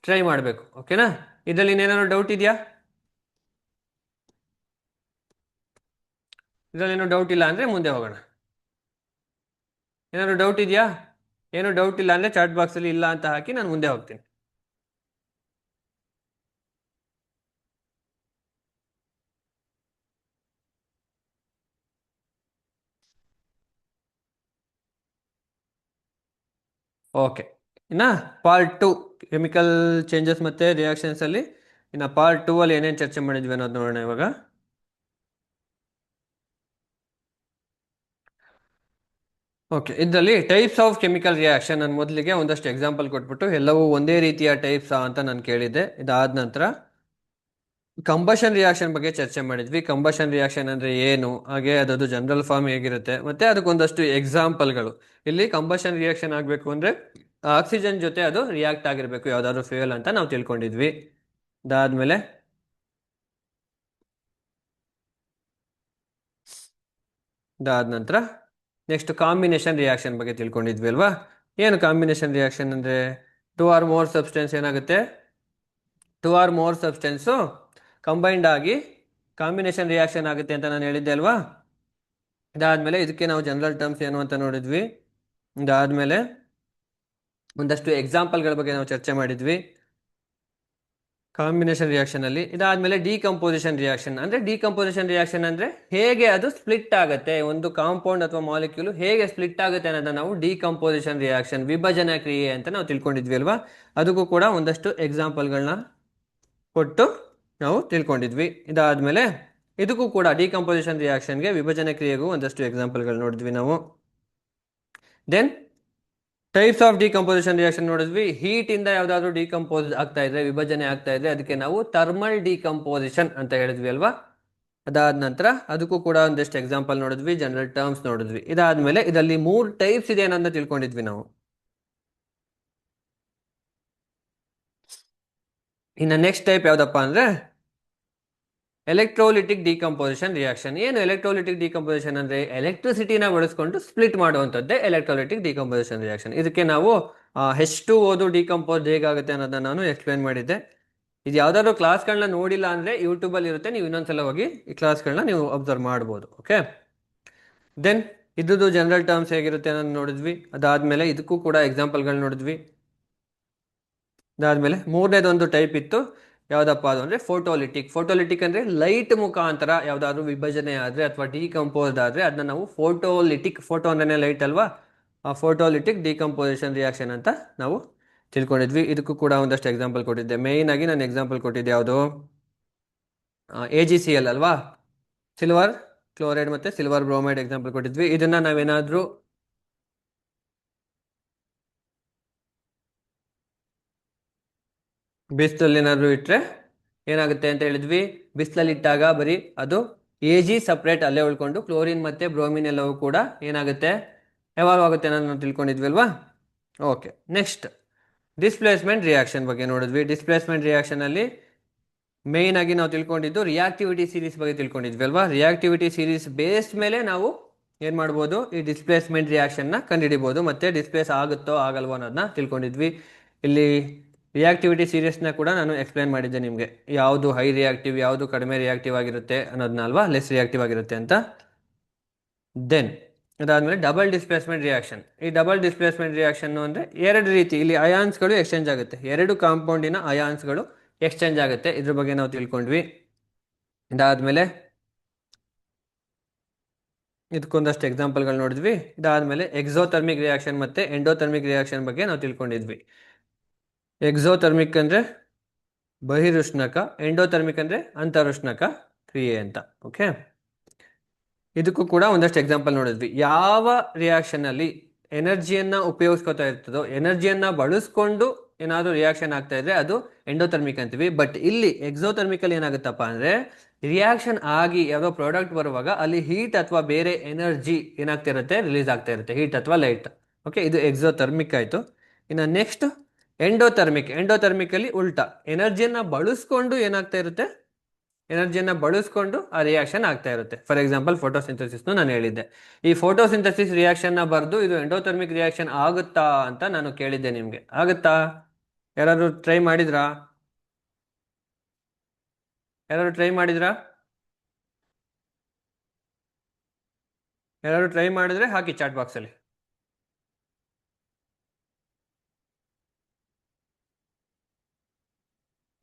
ಟ್ರೈ ಮಾಡಬೇಕು. ಓಕೆನಾ? ಇದರಲ್ಲಿ ಇನ್ನೇನಾದ್ರು ಡೌಟ್ ಇದೆಯಾ? ಇದರಲ್ಲಿ ಏನೋ ಡೌಟ್ ಇಲ್ಲ ಅಂದರೆ ಮುಂದೆ ಹೋಗೋಣ. ಏನಾದ್ರು ಡೌಟ್ ಇದೆಯಾ? ಏನೋ ಡೌಟ್ ಇಲ್ಲ ಅಂದರೆ ಚಾಟ್ ಬಾಕ್ಸಲ್ಲಿ ಇಲ್ಲ ಅಂತ ಹಾಕಿ, ನಾನು ಮುಂದೆ ಹೋಗ್ತೀನಿ. ಓಕೆ, ಇನ್ನು ಪಾರ್ಟ್ 2 ಕೆಮಿಕಲ್ ಚೇಂಜಸ್ ಮತ್ತು ರಿಯಾಕ್ಷನ್ಸಲ್ಲಿ ಇನ್ನು ಪಾರ್ಟ್ 2 ಅಲ್ಲಿ ಏನೇನು ಚರ್ಚೆ ಮಾಡಿದ್ವಿ ಅನ್ನೋದು ನೋಡೋಣ ಇವಾಗ. ಓಕೆ, ಇದರಲ್ಲಿ ಟೈಪ್ಸ್ ಆಫ್ ಕೆಮಿಕಲ್ ರಿಯಾಕ್ಷನ್ ನಾನು ಮೊದಲಿಗೆ ಒಂದಷ್ಟು ಎಕ್ಸಾಂಪಲ್ ಕೊಟ್ಬಿಟ್ಟು ಎಲ್ಲವೂ ಒಂದೇ ರೀತಿಯ ಟೈಪ್ಸಾ ಅಂತ ನಾನು ಕೇಳಿದ್ದೆ. ಇದಾದ ನಂತರ ಕಂಬಷನ್ ರಿಯಾಕ್ಷನ್ ಬಗ್ಗೆ ಚರ್ಚೆ ಮಾಡಿದ್ವಿ. ಕಂಬಷನ್ ರಿಯಾಕ್ಷನ್ ಅಂದ್ರೆ ಏನು, ಹಾಗೆ ಅದರದ್ದು ಜನರಲ್ ಫಾರ್ಮ್ ಹೇಗಿರುತ್ತೆ, ಮತ್ತೆ ಅದಕ್ಕೊಂದಷ್ಟು ಎಕ್ಸಾಂಪಲ್ಗಳು. ಇಲ್ಲಿ ಕಂಬಷನ್ ರಿಯಾಕ್ಷನ್ ಆಗಬೇಕು ಅಂದ್ರೆ ಆಕ್ಸಿಜನ್ ಜೊತೆ ಅದು ರಿಯಾಕ್ಟ್ ಆಗಿರ್ಬೇಕು, ಯಾವ್ದಾದ್ರು ಫ್ಯೂಯಲ್ ಅಂತ ನಾವು ತಿಳ್ಕೊಂಡಿದ್ವಿ. ಅದಾದ್ಮೇಲೆ ಅದಾದ ನಂತರ ನೆಕ್ಸ್ಟ್ ಕಾಂಬಿನೇಷನ್ ರಿಯಾಕ್ಷನ್ ಬಗ್ಗೆ ತಿಳ್ಕೊಂಡಿದ್ವಿ ಅಲ್ವಾ. ಏನು ಕಾಂಬಿನೇಷನ್ ರಿಯಾಕ್ಷನ್ ಅಂದ್ರೆ, ಟೂ ಆರ್ ಮೋರ್ ಸಬ್ಸ್ಟೆನ್ಸ್ ಏನಾಗುತ್ತೆ, two or more substance combined ಆಗಿ ಕಾಂಬಿನೇಷನ್ ರಿಯಾಕ್ಷನ್ ಆಗುತ್ತೆ ಅಂತ ನಾನು ಹೇಳಿದ್ದೆ ಅಲ್ವಾ. ಇದಾದ್ಮೇಲೆ ಇದಕ್ಕೆ ನಾವು ಜನರಲ್ ಟರ್ಮ್ಸ್ ಏನು ಅಂತ ನೋಡಿದ್ವಿ. ಇದಾದ್ಮೇಲೆ ಒಂದಷ್ಟು ಎಕ್ಸಾಂಪಲ್ಗಳ ಬಗ್ಗೆ ನಾವು ಚರ್ಚೆ ಮಾಡಿದ್ವಿ ಕಾಂಬಿನೇಷನ್ ರಿಯಾಕ್ಷನ್ ಅಲ್ಲಿ. ಇದಾದ್ಮೇಲೆ ಡಿಕಂಪೋಸಿಷನ್ ರಿಯಾಕ್ಷನ್ ಅಂದ್ರೆ, ಡಿಕಂಪೋಸಿಷನ್ ರಿಯಾಕ್ಷನ್ ಅಂದ್ರೆ ಹೇಗೆ ಅದು ಸ್ಪ್ಲಿಟ್ ಆಗುತ್ತೆ, ಒಂದು ಕಾಂಪೌಂಡ್ ಅಥವಾ ಮಾಲಿಕ್ಯೂಲ್ ಹೇಗೆ ಸ್ಪ್ಲಿಟ್ ಆಗುತ್ತೆ ಅನ್ನೋದನ್ನ ನಾವು ಡಿಕಂಪೋಸಿಷನ್ ರಿಯಾಕ್ಷನ್, ವಿಭಜನಾ ಕ್ರಿಯೆ ಅಂತ ನಾವು ತಿಳ್ಕೊಂಡಿದ್ವಿ ಅಲ್ವಾ. ಅದಕ್ಕೂ ಕೂಡ ಒಂದಷ್ಟು ಎಕ್ಸಾಂಪಲ್ಗಳನ್ನ ಕೊಟ್ಟು ನಾವು ತಿಳ್ಕೊಂಡಿದ್ವಿ. ಇದಾದ್ಮೇಲೆ ಇದಕ್ಕೂ ಕೂಡ ಡಿಕಂಪೋಸಿಷನ್ ರಿಯಾಕ್ಷನ್ಗೆ, ವಿಭಜನೆ ಕ್ರಿಯೆಗೂ ಒಂದಷ್ಟು ಎಕ್ಸಾಂಪಲ್ಗಳು ನೋಡಿದ್ವಿ ನಾವು. Then types of decomposition reaction ನೋಡಿದ್ವಿ. ಹೀಟ್ ಇಂದ ಯಾವ್ದಾದ್ರು ಡಿಕಂಪೋಸ್ ಆಗ್ತಾ ಇದ್ರೆ, ವಿಭಜನೆ ಆಗ್ತಾ ಇದ್ರೆ ಅದಕ್ಕೆ ನಾವು ಥರ್ಮಲ್ ಡಿಕಂಪೋಸಿಷನ್ ಅಂತ ಹೇಳಿದ್ವಿ ಅಲ್ವಾ. ಅದಾದ ನಂತರ ಅದಕ್ಕೂ ಕೂಡ ಒಂದಷ್ಟು ಎಕ್ಸಾಂಪಲ್ ನೋಡಿದ್ವಿ, ಜನರಲ್ ಟರ್ಮ್ಸ್ ನೋಡಿದ್ವಿ. ಇದಾದ್ಮೇಲೆ ಇದರಲ್ಲಿ 3 ಟೈಪ್ಸ್ ಇದೆ ಅನ್ನೋದನ್ನ ತಿಳ್ಕೊಂಡಿದ್ವಿ ನಾವು. ಇನ್ನು ನೆಕ್ಸ್ಟ್ ಟೈಪ್ ಯಾವ್ದಪ್ಪ ಅಂದ್ರೆ ಎಲೆಕ್ಟ್ರೋಲಿಟಿಕ್ ಡಿಕಂಪೋಸಿಷನ್ ರಿಯಾಕ್ಷನ್. ಏನು ಎಲೆಕ್ಟ್ರೋಲಿಟಿಕ್ ಡಿಕಂಪೋಸಿಷನ್ ಅಂದ್ರೆ, ಎಲೆಕ್ಟ್ರಿಸಿಟಿನ ಬಳಸ್ಕೊಂಡು ಸ್ಪ್ಲಿಟ್ ಮಾಡುವಂಥದ್ದೇ ಎಲೆಕ್ಟ್ರೋಲಿಟಿಕ್ ಡಿಕಂಪೋಸಿಷನ್ ರಿಯಾಕ್ಷನ್. ಇದಕ್ಕೆ ನಾವು H2O ಡಿಕಂಪೋಸ್ ಹೇಗಾಗುತ್ತೆ ಅನ್ನೋದನ್ನ ನಾನು ಎಕ್ಸ್ಪ್ಲೈನ್ ಮಾಡಿದ್ದೆ. ಇದು ಯಾವ್ದಾದ್ರು ಕ್ಲಾಸ್ಗಳನ್ನ ನೋಡಿಲ್ಲ ಅಂದ್ರೆ ಯೂಟ್ಯೂಬಲ್ಲಿ ಇರುತ್ತೆ, ನೀವು ಇನ್ನೊಂದ್ಸಲ ಹೋಗಿ ಈ ಕ್ಲಾಸ್ಗಳನ್ನ ನೀವು ಅಬ್ಸರ್ವ್ ಮಾಡ್ಬೋದು. ಓಕೆ, ದೆನ್ ಇದ್ದು ಜನರಲ್ ಟರ್ಮ್ಸ್ ಹೇಗಿರುತ್ತೆ ಅನ್ನೋದು ನೋಡಿದ್ವಿ. ಅದಾದ್ಮೇಲೆ ಇದಕ್ಕೂ ಕೂಡ ಎಕ್ಸಾಂಪಲ್ಗಳು ನೋಡಿದ್ವಿ. ಅದಾದ್ಮೇಲೆ ಮೂರನೇದೊಂದು ಟೈಪ್ ಇತ್ತು, ಯಾವ್ದಪ್ಪ ಅದು ಅಂದ್ರೆ ಫೋಟೋಲಿಟಿಕ್. ಫೋಟೋಲಿಟಿಕ್ ಅಂದ್ರೆ ಲೈಟ್ ಮುಖಾಂತರ ಯಾವ್ದಾದ್ರು ವಿಭಜನೆ ಆದ್ರೆ ಅಥವಾ ಡಿಕಂಪೋಸ್ಡ್ ಆದ್ರೆ ಅದನ್ನ ನಾವು ಫೋಟೋಲಿಟಿಕ್, ಫೋಟೋ ಅಂದ್ರೆ ಲೈಟ್ ಅಲ್ವಾ, ಆ ಫೋಟೋಲಿಟಿಕ್ ಡಿಕಂಪೋಸಿಷನ್ ರಿಯಾಕ್ಷನ್ ಅಂತ ನಾವು ತಿಳ್ಕೊಂಡಿದ್ವಿ. ಇದಕ್ಕೂ ಕೂಡ ಒಂದಷ್ಟು ಎಕ್ಸಾಂಪಲ್ ಕೊಟ್ಟಿದ್ದೆ. ಮೇಯ್ನ್ ಆಗಿ ನಾನು ಎಕ್ಸಾಂಪಲ್ ಕೊಟ್ಟಿದ್ದೆ ಯಾವುದು, AgCl ಅಲ್ವಾ, ಸಿಲ್ವರ್ ಕ್ಲೋರೈಡ್ ಮತ್ತೆ ಸಿಲ್ವರ್ ಬ್ರೋಮೈಡ್ ಎಕ್ಸಾಂಪಲ್ ಕೊಟ್ಟಿದ್ವಿ. ಇದನ್ನ ನಾವೇನಾದ್ರೂ ಬಿಸಿಲಲ್ಲಿ ಏನಾದ್ರು ಇಟ್ರೆ ಏನಾಗುತ್ತೆ ಅಂತ ಹೇಳಿದ್ವಿ. ಬಿಸಿಲಲ್ಲಿ ಇಟ್ಟಾಗ ಬರೀ ಅದು Ag ಸಪ್ರೇಟ್ ಅಲ್ಲೇ ಉಳ್ಕೊಂಡು ಕ್ಲೋರಿನ್ ಮತ್ತೆ ಬ್ರೋಮಿನ್ ಎಲ್ಲವೂ ಕೂಡ ಏನಾಗುತ್ತೆ, ಎವಾಲ್ವ್ ಆಗುತ್ತೆ ಅನ್ನೋದು ನಾವು ತಿಳ್ಕೊಂಡಿದ್ವಿ ಅಲ್ವಾ. ಓಕೆ, ನೆಕ್ಸ್ಟ್ ಡಿಸ್ಪ್ಲೇಸ್ಮೆಂಟ್ ರಿಯಾಕ್ಷನ್ ಬಗ್ಗೆ ನೋಡಿದ್ವಿ. ಡಿಸ್ಪ್ಲೇಸ್ಮೆಂಟ್ ರಿಯಾಕ್ಷನ್ ಅಲ್ಲಿ ಮೇಯ್ನ್ ಆಗಿ ನಾವು ತಿಳ್ಕೊಂಡಿದ್ದು ರಿಯಾಕ್ಟಿವಿಟಿ ಸೀರೀಸ್ ಬಗ್ಗೆ ತಿಳ್ಕೊಂಡಿದ್ವಿ ಅಲ್ವಾ. ರಿಯಾಕ್ಟಿವಿಟಿ ಸೀರೀಸ್ ಬೇಸ್ಡ್ ಮೇಲೆ ನಾವು ಏನ್ ಮಾಡ್ಬೋದು, ಈ ಡಿಸ್ಪ್ಲೇಸ್ಮೆಂಟ್ ರಿಯಾಕ್ಷನ್ ನ ಕಂಡುಹಿಡಿಬಹುದು, ಮತ್ತೆ ಡಿಸ್ಪ್ಲೇಸ್ ಆಗುತ್ತೋ ಆಗಲ್ವೋ ಅನ್ನೋದನ್ನ ತಿಳ್ಕೊಂಡಿದ್ವಿ. ಇಲ್ಲಿ ರಿಯಾಕ್ಟಿವಿಟಿ ಸೀರೀಸ್ನ ಕೂಡ ನಾನು ಎಕ್ಸ್ಪ್ಲೈನ್ ಮಾಡಿದ್ದೆ ನಿಮಗೆ, ಯಾವುದು ಹೈ ರಿಯಾಕ್ಟಿವ್, ಯಾವುದು ಕಡಿಮೆ ರಿಯಾಕ್ಟಿವ್ ಆಗಿರುತ್ತೆ ಅನ್ನೋದನ್ನ ಅಲ್ವಾ, ಲೆಸ್ ರಿಯಾಕ್ಟಿವ್ ಆಗಿರುತ್ತೆ ಅಂತ. ದೆನ್ ಅದಾದ್ಮೇಲೆ ಡಬಲ್ ಡಿಸ್ಪ್ಲೇಸ್ಮೆಂಟ್ ರಿಯಾಕ್ಷನ್. ಈ ಡಬಲ್ ಡಿಸ್ಪ್ಲೇಸ್ಮೆಂಟ್ ರಿಯಾಕ್ಷನ್ ಅಂದ್ರೆ ಎರಡು ರೀತಿ, ಇಲ್ಲಿ ಅಯಾನ್ಸ್ಗಳು ಎಕ್ಸ್ಚೇಂಜ್ ಆಗುತ್ತೆ, ಎರಡು ಕಾಂಪೌಂಡಿನ ಅಯಾನ್ಸ್ಗಳು ಎಕ್ಸ್ಚೇಂಜ್ ಆಗುತ್ತೆ, ಇದ್ರ ಬಗ್ಗೆ ನಾವು ತಿಳ್ಕೊಂಡ್ವಿ. ಇದಾದ್ಮೇಲೆ ಇದಕ್ಕೊಂದಷ್ಟು ಎಕ್ಸಾಂಪಲ್ಗಳು ನೋಡಿದ್ವಿ. ಇದಾದ್ಮೇಲೆ ಎಕ್ಸೋಥರ್ಮಿಕ್ ರಿಯಾಕ್ಷನ್ ಮತ್ತೆ ಎಂಡೋಥರ್ಮಿಕ್ ರಿಯಾಕ್ಷನ್ ಬಗ್ಗೆ ನಾವು ತಿಳ್ಕೊಂಡಿದ್ವಿ. ಎಕ್ಸೋಥರ್ಮಿಕ್ ಅಂದ್ರೆ ಬಹಿರುಷ್ಣಕ, ಎಂಡೋಥರ್ಮಿಕ್ ಅಂದ್ರೆ ಅಂತರುಷ್ಣಕ ಕ್ರಿಯೆ ಅಂತ. ಓಕೆ, ಇದಕ್ಕೂ ಕೂಡ ಒಂದಷ್ಟು ಎಕ್ಸಾಂಪಲ್ ನೋಡಿದ್ವಿ. ಯಾವ ರಿಯಾಕ್ಷನ್ ಅಲ್ಲಿ ಎನರ್ಜಿಯನ್ನ ಉಪಯೋಗಿಸ್ಕೊತಾ ಇರ್ತದೋ, ಎನರ್ಜಿಯನ್ನ ಬಳಸ್ಕೊಂಡು ಏನಾದ್ರು ರಿಯಾಕ್ಷನ್ ಆಗ್ತಾ ಇದ್ರೆ ಅದು ಎಂಡೋಥರ್ಮಿಕ್ ಅಂತೀವಿ. ಬಟ್ ಇಲ್ಲಿ ಎಕ್ಸೋಥರ್ಮಿಕಲ್ ಏನಾಗುತ್ತಪ್ಪ ಅಂದ್ರೆ, ರಿಯಾಕ್ಷನ್ ಆಗಿ ಯಾವುದೋ ಪ್ರಾಡಕ್ಟ್ ಬರುವಾಗ ಅಲ್ಲಿ ಹೀಟ್ ಅಥವಾ ಬೇರೆ ಎನರ್ಜಿ ಏನಾಗ್ತಾ ಇರುತ್ತೆ, ರಿಲೀಸ್ ಆಗ್ತಾ ಇರುತ್ತೆ, ಹೀಟ್ ಅಥವಾ ಲೈಟ್. ಓಕೆ, ಇದು ಎಕ್ಸೋಥರ್ಮಿಕ್ ಆಯ್ತು. ಇನ್ನು ನೆಕ್ಸ್ಟ್ ಎಂಡೋಥರ್ಮಿಕ್. ಎಂಡೋಥರ್ಮಿಕ್ ಅಲ್ಲಿ ಉಲ್ಟಾ, ಎನರ್ಜಿಯನ್ನ ಬಳಸ್ಕೊಂಡು ಏನಾಗ್ತಾ ಇರುತ್ತೆ, ಎನರ್ಜಿಯನ್ನ ಬಳಸ್ಕೊಂಡು ಆ ರಿಯಾಕ್ಷನ್ ಆಗ್ತಾ ಇರುತ್ತೆ. ಫಾರ್ ಎಕ್ಸಾಂಪಲ್ ಫೋಟೋಸಿಂಥಸಿಸ್ ನಾನು ಹೇಳಿದ್ದೆ. ಈ ಫೋಟೋಸಿಂಥಸಿಸ್ ರಿಯಾಕ್ಷನ್ ನ ಬರೆದು ಇದು ಎಂಡೋಥರ್ಮಿಕ್ ರಿಯಾಕ್ಷನ್ ಆಗುತ್ತಾ ಅಂತ ನಾನು ಕೇಳಿದ್ದೆ ನಿಮ್ಗೆ. ಆಗುತ್ತಾ? ಯಾರಾದ್ರು ಟ್ರೈ ಮಾಡಿದ್ರಾ? ಯಾರಾದ್ರು ಟ್ರೈ ಮಾಡಿದ್ರಾ? ಯಾರಾದ್ರು ಟ್ರೈ ಮಾಡಿದ್ರೆ ಹಾಕಿ ಚಾಟ್ ಬಾಕ್ಸ್ ಅಲ್ಲಿ.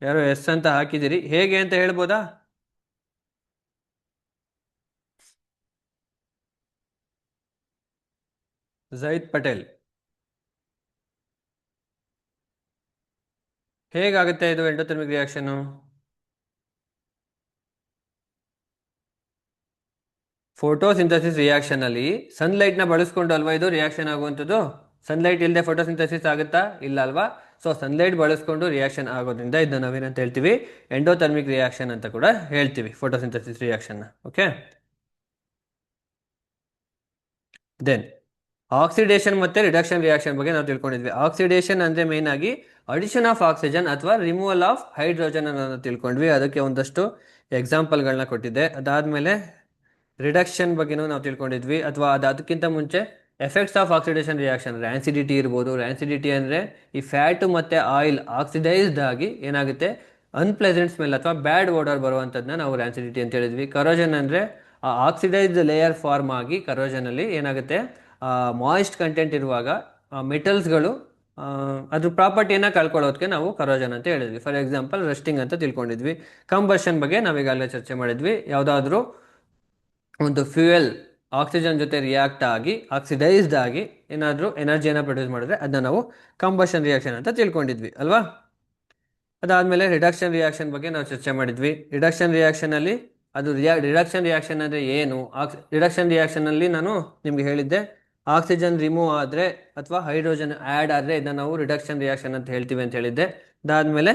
ಯಾರು ಎಸ್ ಅಂತ ಹಾಕಿದಿರಿ, ಹೇಗೆ ಅಂತ ಹೇಳ್ಬೋದಾ? ಜೈದ್ ಪಟೇಲ್, ಹೇಗಾಗುತ್ತೆ ಇದು ಎಂಡೋಥರ್ಮಿಕ್ ರಿಯಾಕ್ಷನ್? ಫೋಟೋಸಿಂಥಸಿಸ್ ರಿಯಾಕ್ಷನ್ ಅಲ್ಲಿ ಸನ್ಲೈಟ್ ನ ಬಳಸ್ಕೊಂಡು ಅಲ್ವಾ ಇದು ರಿಯಾಕ್ಷನ್ ಆಗುವಂಥದ್ದು. ಸನ್ಲೈಟ್ ಇಲ್ಲದೆ ಫೋಟೋಸಿಂಥಸಿಸ್ ಆಗುತ್ತಾ? ಇಲ್ಲ ಅಲ್ವಾ. ಸೊ ಸನ್ಲೈಟ್ ಬಳಸ್ಕೊಂಡು ರಿಯಾಕ್ಷನ್ ಆಗೋದ್ರಿಂದ ಇದನ್ನ ನಾವೇನಂತ ಹೇಳ್ತೀವಿ, ಎಂಡೋಥರ್ಮಿಕ್ ರಿಯಾಕ್ಷನ್ ಅಂತ ಕೂಡ ಹೇಳ್ತೀವಿ, photosynthesis reaction. Okay, then oxidation ಮತ್ತೆ ರಿಡಕ್ಷನ್ ರಿಯಾಕ್ಷನ್ ಬಗ್ಗೆ ನಾವು ತಿಳ್ಕೊಂಡಿದ್ವಿ. ಆಕ್ಸಿಡೇಷನ್ ಅಂದ್ರೆ ಮೇನ್ ಆಗಿ ಅಡಿಷನ್ ಆಫ್ ಆಕ್ಸಿಜನ್ ಅಥವಾ ರಿಮೂವಲ್ ಆಫ್ ಹೈಡ್ರೋಜನ್ ಅನ್ನೋದನ್ನ ತಿಳ್ಕೊಂಡ್ವಿ. ಅದಕ್ಕೆ ಒಂದಷ್ಟು ಎಕ್ಸಾಂಪಲ್ಗಳನ್ನ ಕೊಟ್ಟಿದ್ದೆ. ಅದಾದ್ಮೇಲೆ ರಿಡಕ್ಷನ್ ಬಗ್ಗೆನೂ ನಾವು ತಿಳ್ಕೊಂಡಿದ್ವಿ, ಅಥವಾ ಅದಕ್ಕಿಂತ ಮುಂಚೆ effects of oxidation reaction, rancidity ಇರ್ಬೋದು. ರ್ಯಾನ್ಸಿಡಿಟಿ ಅಂದರೆ ಈ ಫ್ಯಾಟು ಮತ್ತು ಆಯಿಲ್ ಆಕ್ಸಿಡೈಸ್ಡ್ ಆಗಿ ಏನಾಗುತ್ತೆ, ಅನ್ಪ್ಲೆಸೆಂಟ್ ಸ್ಮೆಲ್ ಅಥವಾ ಬ್ಯಾಡ್ ಓಡರ್ ಬರುವಂಥದ್ದನ್ನ ನಾವು ರ್ಯಾನ್ಸಿಡಿಟಿ ಅಂತ ಹೇಳಿದ್ವಿ. ಕರೋಜನ್ ಅಂದರೆ ಆ ಆಕ್ಸಿಡೈಸ್ಡ್ ಲೇಯರ್ ಫಾರ್ಮ್ ಆಗಿ ಕರೋಜನಲ್ಲಿ ಏನಾಗುತ್ತೆ, ಮಾಯಿಸ್ಟ್ ಕಂಟೆಂಟ್ ಇರುವಾಗ ಮೆಟಲ್ಸ್ಗಳು ಅದ್ರ ಪ್ರಾಪರ್ಟಿಯನ್ನು ಕಳ್ಕೊಳ್ಳೋದಕ್ಕೆ ನಾವು ಕರೋಜನ್ ಅಂತ ಹೇಳಿದ್ವಿ. ಫಾರ್ ಎಕ್ಸಾಂಪಲ್ ರಸ್ಟಿಂಗ್ ಅಂತ ತಿಳ್ಕೊಂಡಿದ್ವಿ. ಕಂಬಷನ್ ಬಗ್ಗೆ ನಾವೀಗಾಗಲೇ ಚರ್ಚೆ ಮಾಡಿದ್ವಿ. ಯಾವುದಾದ್ರೂ ಒಂದು ಫ್ಯೂಯಲ್ ಆಕ್ಸಿಜನ್ ಜೊತೆ ರಿಯಾಕ್ಟ್ ಆಗಿ ಆಕ್ಸಿಡೈಸ್ಡ್ ಆಗಿ ಏನಾದರೂ ಎನರ್ಜಿಯನ್ನು ಪ್ರೊಡ್ಯೂಸ್ ಮಾಡಿದ್ರೆ ಅದನ್ನ ನಾವು ಕಂಬಷನ್ ರಿಯಾಕ್ಷನ್ ಅಂತ ತಿಳ್ಕೊಂಡಿದ್ವಿ ಅಲ್ವಾ. ಅದಾದಮೇಲೆ ರಿಡಕ್ಷನ್ ರಿಯಾಕ್ಷನ್ ಬಗ್ಗೆ ನಾವು ಚರ್ಚೆ ಮಾಡಿದ್ವಿ. ರಿಡಕ್ಷನ್ ರಿಯಾಕ್ಷನಲ್ಲಿ ಅದು ರಿಡಕ್ಷನ್ ರಿಯಾಕ್ಷನ್ ಅಂದರೆ ಏನು, ರಿಡಕ್ಷನ್ ರಿಯಾಕ್ಷನಲ್ಲಿ ನಾನು ನಿಮ್ಗೆ ಹೇಳಿದ್ದೆ, ಆಕ್ಸಿಜನ್ ರಿಮೂವ್ ಆದರೆ ಅಥವಾ ಹೈಡ್ರೋಜನ್ ಆ್ಯಡ್ ಆದರೆ ಇದನ್ನು ನಾವು ರಿಡಕ್ಷನ್ ರಿಯಾಕ್ಷನ್ ಅಂತ ಹೇಳ್ತೀವಿ ಅಂತ ಹೇಳಿದ್ದೆ. ಅದಾದಮೇಲೆ